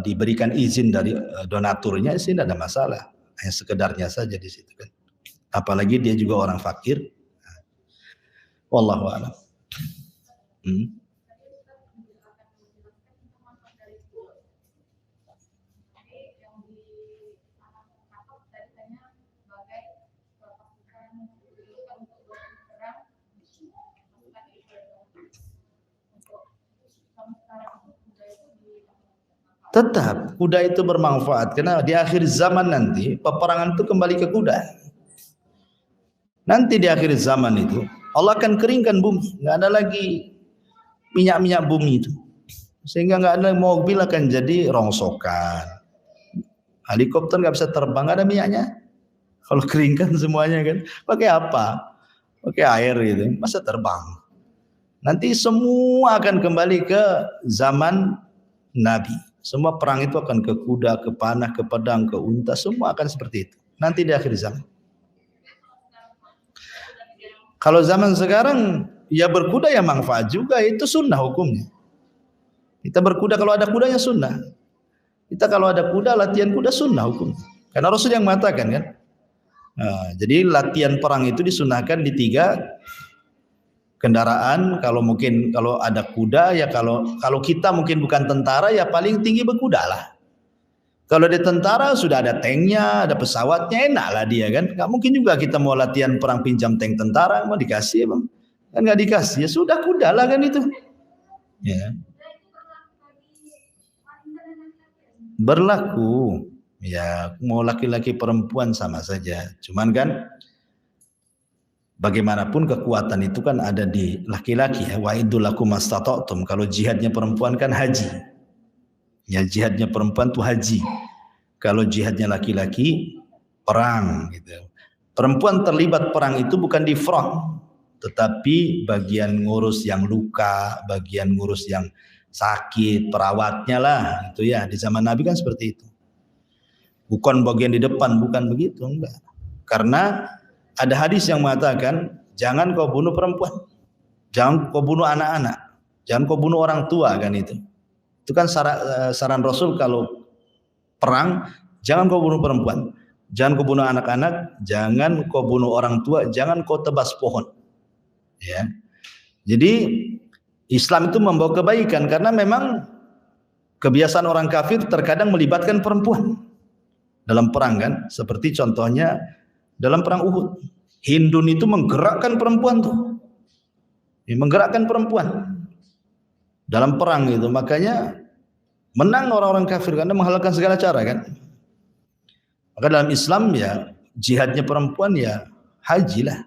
diberikan izin dari donaturnya, sih tidak ada masalah. Hanya sekedarnya saja di situ kan. Apalagi dia juga orang fakir. Wallahu a'lam. Tetap kuda itu bermanfaat karena di akhir zaman nanti peperangan itu kembali ke kuda. Nanti di akhir zaman itu Allah akan keringkan bumi, nggak ada lagi minyak bumi itu, sehingga nggak ada mobil, akan jadi rongsokan. Helikopter nggak bisa terbang, nggak ada minyaknya. Kalau keringkan semuanya kan, pakai apa? Pakai air gitu, masa terbang? Nanti semua akan kembali ke zaman Nabi. Semua perang itu akan ke kuda, ke panah, ke pedang, ke unta, semua akan seperti itu. Nanti di akhir zaman. Kalau zaman sekarang, ya berkuda ya manfaat juga, itu sunnah hukumnya. Kita berkuda kalau ada kudanya sunnah. Kita kalau ada kuda, latihan kuda sunnah hukumnya. Karena Rasul yang mengatakan kan. Nah, jadi latihan perang itu disunahkan di 3 kendaraan. Kalau mungkin kalau ada kuda ya, kalau kita mungkin bukan tentara ya paling tinggi berkuda lah. Kalau di tentara sudah ada tanknya, ada pesawatnya, enak lah dia kan. Nggak mungkin juga kita mau latihan perang pinjam tank tentara, mau dikasih bang? Kan nggak dikasih, ya sudah kuda lah kan itu. Ya. Berlaku, ya mau laki-laki perempuan sama saja. Cuman kan bagaimanapun kekuatan itu kan ada di laki-laki ya. Wa idulakum mastata'tum. Kalau jihadnya perempuan kan haji. Ya jihadnya perempuan tuh haji. Kalau jihadnya laki-laki perang gitu. Perempuan terlibat perang itu bukan di front, tetapi bagian ngurus yang luka, bagian ngurus yang sakit, perawatnya lah itu ya. Di zaman Nabi kan seperti itu. Bukan bagian di depan, bukan begitu, enggak. Karena ada hadis yang mengatakan, jangan kau bunuh perempuan, jangan kau bunuh anak-anak, jangan kau bunuh orang tua kan itu. Itu kan saran Rasul kalau perang, jangan kau bunuh perempuan, jangan kau bunuh anak-anak, jangan kau bunuh orang tua, jangan kau tebas pohon. Ya. Jadi Islam itu membawa kebaikan karena memang kebiasaan orang kafir terkadang melibatkan perempuan dalam perang kan, seperti contohnya dalam perang Uhud, Hindun itu menggerakkan perempuan tuh, menggerakkan perempuan dalam perang itu. Makanya menang orang-orang kafir karena menghalalkan segala cara kan. Maka dalam Islam ya jihadnya perempuan ya haji lah.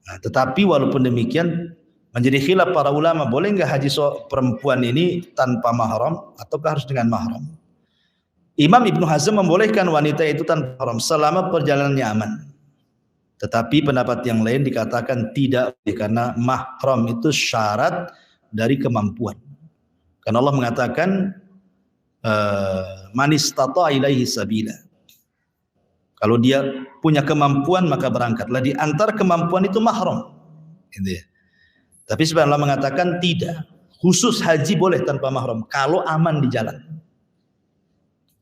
Nah, tetapi walaupun demikian menjadi khilaf para ulama, boleh enggak haji perempuan ini tanpa mahram ataukah harus dengan mahram? Imam Ibnu Hazm membolehkan wanita itu tanpa mahram selama perjalanannya aman. Tetapi pendapat yang lain dikatakan tidak, karena mahram itu syarat dari kemampuan. Karena Allah mengatakan man istata'a ilaihi sabila. Kalau dia punya kemampuan maka berangkatlah. Di antara kemampuan itu mahram. Gitu ya. Tapi sebenarnya Allah mengatakan tidak. Khusus haji boleh tanpa mahram kalau aman di jalan.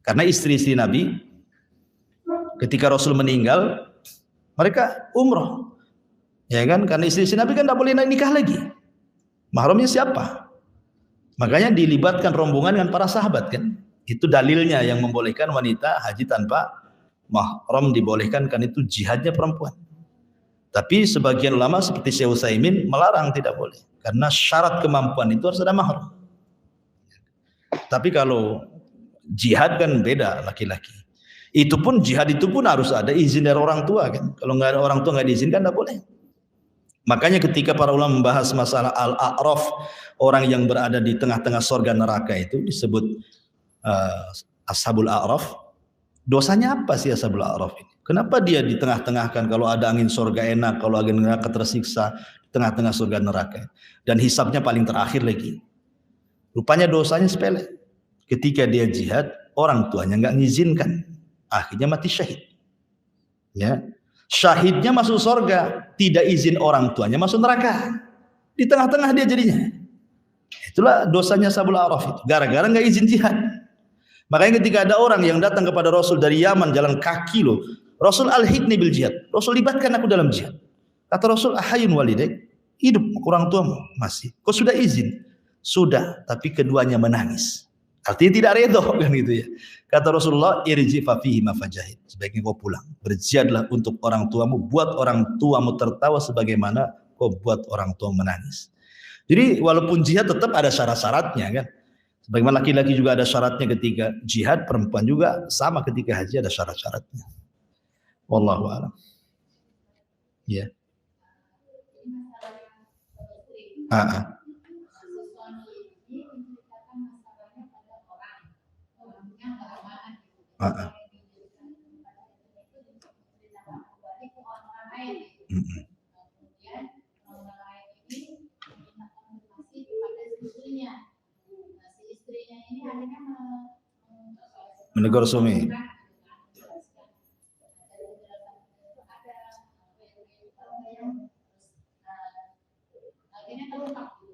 Karena istri-istri Nabi ketika Rasul meninggal mereka umroh. Ya kan? Karena istri-istri Nabi kan tidak boleh nikah lagi. Mahramnya siapa? Makanya dilibatkan rombongan dengan para sahabat kan. Itu dalilnya yang membolehkan wanita haji tanpa mahram dibolehkan, kan itu jihadnya perempuan. Tapi sebagian ulama seperti Syekh Utsaimin melarang, tidak boleh. Karena syarat kemampuan itu harus ada mahram. Tapi kalau jihad kan beda laki-laki. Itu pun jihad itu pun harus ada izin dari orang tua kan. Kalau nggak ada orang tua nggak diizinkan tidak boleh. Makanya ketika para ulama membahas masalah al-a'raf, orang yang berada di tengah-tengah surga neraka itu disebut ashabul a'raf. Dosanya apa sih ashabul a'raf ini? Kenapa dia di tengah-tengahkan? Kalau ada angin surga enak, kalau angin neraka tersiksa, di tengah-tengah surga neraka. Dan hisabnya paling terakhir lagi. Rupanya dosanya sepele. Ketika dia jihad, orang tuanya nggak ngizinkan. Akhirnya mati syahid. Ya. Syahidnya masuk surga, tidak izin orang tuanya masuk neraka. Di tengah-tengah dia jadinya. Itulah dosanya ashabul a'raf itu. Gara-gara nggak izin jihad. Makanya ketika ada orang yang datang kepada Rasul dari Yaman jalan kaki loh, Rasul alhiqni bil jihad. Rasul libatkan aku dalam jihad. Kata Rasul, ahayun walidaik, hidup orang tuamu masih. Kau sudah izin? Sudah, tapi keduanya menangis. Artinya tidak redha kan gitu ya. Kata Rasulullah, irji fa fihi ma fajahid. Sebaiknya kau pulang. Berjihadlah untuk orang tuamu, buat orang tuamu tertawa sebagaimana kau buat orang tua menangis. Jadi walaupun jihad tetap ada syarat-syaratnya kan. Bagaimana laki-laki juga ada syaratnya ketika jihad, perempuan juga sama ketika haji ada syarat-syaratnya. Wallahu a'lam. Ya. Menegur suami.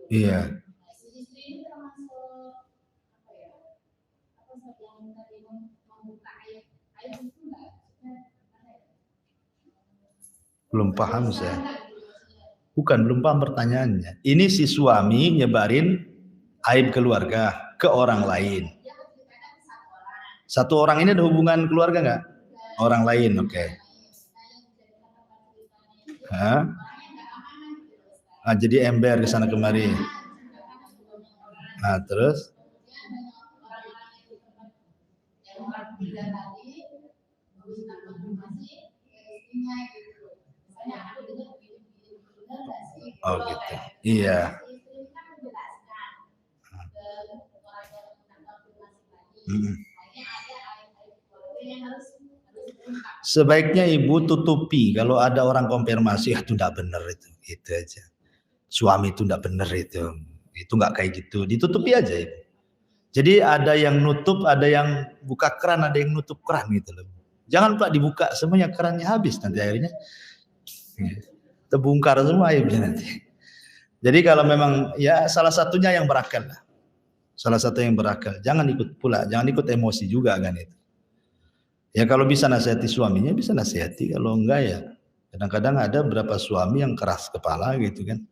Iya. Belum paham saya. Bukan, belum paham pertanyaannya. Ini si suami nyebarin aib keluarga ke orang lain. Satu orang ini ada hubungan keluarga nggak? Orang lain, oke. Okay. Jadi ember ke sana kemari. Nah, terus? Oh gitu. Iya. Sebaiknya ibu tutupi kalau ada orang konfirmasi, itu tidak benar itu aja. Suami itu tidak benar itu nggak kayak gitu, ditutupi aja ibu. Jadi ada yang nutup, ada yang buka keran, ada yang nutup keran gitu loh. Jangan pula dibuka semuanya, kerannya habis nanti akhirnya terbongkar semua aibnya nanti. Jadi kalau memang ya salah satunya yang berakal lah. Salah satu yang berakal, jangan ikut pula, jangan ikut emosi juga kan itu. Ya kalau bisa nasihati suaminya, bisa nasihati. Kalau enggak ya kadang-kadang ada beberapa suami yang keras kepala gitu kan.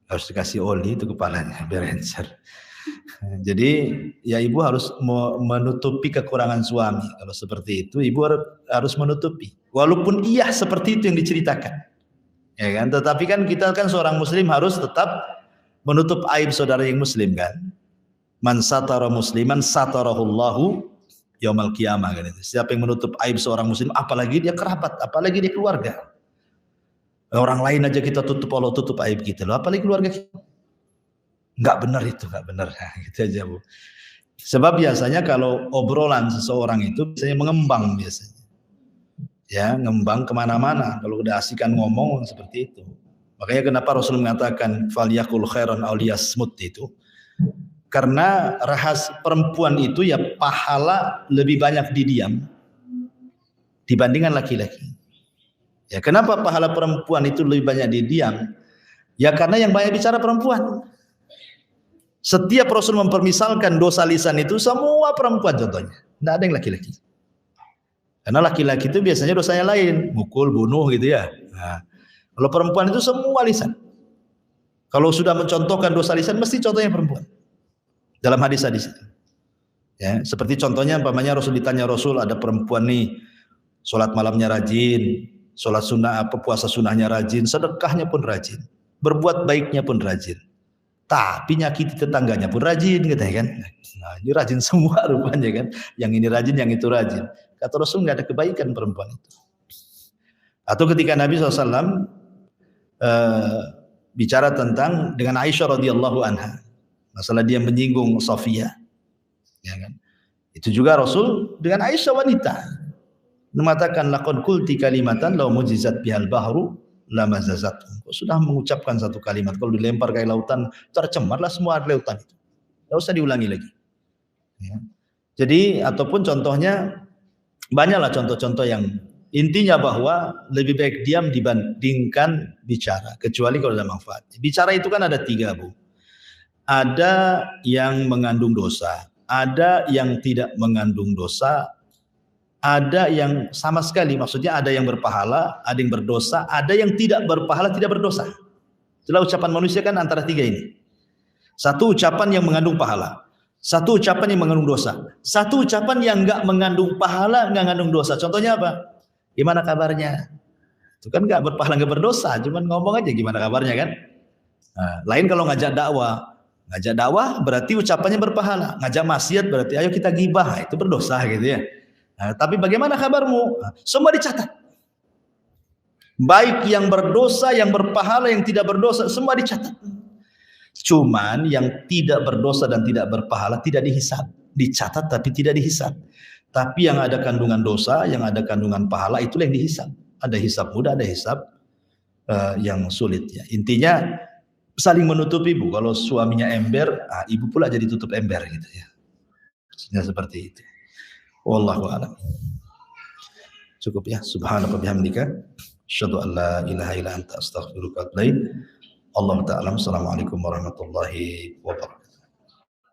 Harus dikasih oli itu kepalanya biar encer. Jadi ya ibu harus menutupi kekurangan suami. Kalau seperti itu ibu harus menutupi. Walaupun iya seperti itu yang diceritakan. Ya kan, tetapi kan kita kan seorang muslim harus tetap menutup aib saudara yang muslim kan. Man satara musliman satarahullahu yaumal qiyamah kan itu. Siapa yang menutup aib seorang muslim, apalagi dia kerabat, apalagi dia keluarga. Orang lain aja kita tutup, Allah tutup aib kita. Loh, apalagi keluarga kita. Enggak benar itu, enggak benar. Nah, gitu aja, Bu. Sebab biasanya kalau obrolan seseorang itu biasanya mengembang biasanya. Ya, ngembang kemana-mana. Kalau udah asikan ngomong seperti itu. Makanya kenapa Rasul mengatakan falyakul khairan aw liyasmut itu. Karena perempuan itu ya pahala lebih banyak didiam dibandingkan laki-laki. Ya, kenapa pahala perempuan itu lebih banyak didiam? Ya karena yang banyak bicara perempuan. Setiap Rasul mempermisalkan dosa lisan itu semua perempuan contohnya. Tidak ada yang laki-laki. Karena laki-laki itu biasanya dosanya lain, mukul, bunuh gitu ya. Nah, kalau perempuan itu semua lisan. Kalau sudah mencontohkan dosa lisan mesti contohnya perempuan. Dalam hadis-hadis itu. Ya, seperti contohnya umpamanya Rasul ditanya, Rasul ada perempuan nih sholat malamnya rajin, sholat sunnah puasa sunnahnya rajin, sedekahnya pun rajin, berbuat baiknya pun rajin, tapi nyakiti tetangganya pun rajin, katanya kan. Nah, ini rajin semua rupanya kan. Yang ini rajin, yang itu rajin. Kata Rasul nggak ada kebaikan perempuan itu. Atau ketika Nabi SAW bicara tentang dengan Aisyah radhiyallahu anha, masalah dia menyinggung Sofia, ya kan? Itu juga Rasul dengan Aisyah wanita mengatakan laqad qulti kalimatan law mujizat bihal bahru lamazazat. Sudah mengucapkan satu kalimat, kalau dilempar ke lautan tercemarlah semua air lautan itu. Tidak usah diulangi lagi. Ya. Jadi ataupun contohnya banyaklah contoh-contoh yang intinya bahwa lebih baik diam dibandingkan bicara, kecuali kalau ada manfaat. Bicara itu kan ada 3, Bu. Ada yang mengandung dosa, ada yang tidak mengandung dosa, ada yang sama sekali, maksudnya ada yang berpahala, ada yang berdosa, ada yang tidak berpahala, tidak berdosa. Itulah ucapan manusia kan antara 3 ini. Satu ucapan yang mengandung pahala, satu ucapan yang mengandung dosa, satu ucapan yang enggak mengandung pahala, enggak mengandung dosa. Contohnya apa? Gimana kabarnya? Itu kan enggak berpahala, enggak berdosa, cuman ngomong aja gimana kabarnya kan. Nah, lain kalau ngajak dakwah. Ngajak dakwah berarti ucapannya berpahala, ngajak maksiat berarti ayo kita gibah, itu berdosa gitu ya. Nah, tapi bagaimana kabarmu? Nah, semua dicatat. Baik yang berdosa, yang berpahala, yang tidak berdosa, semua dicatat. Cuman yang tidak berdosa dan tidak berpahala tidak dihisab. Dicatat tapi tidak dihisab. Tapi yang ada kandungan dosa, yang ada kandungan pahala, itulah yang dihisab. Ada hisab mudah, ada hisab yang sulit ya. Intinya saling menutupi, Bu. Kalau suaminya ember, ibu pula jadi tutup ember gitu ya. Maksudnya seperti itu. Wallahu a'lam. Cukup ya. Subhanaka bihamdika asyhadu an la ilaha illa anta astaghfiruka wa atubu ilaik. Allahu ta'ala. Assalamualaikum warahmatullahi wabarakatuh.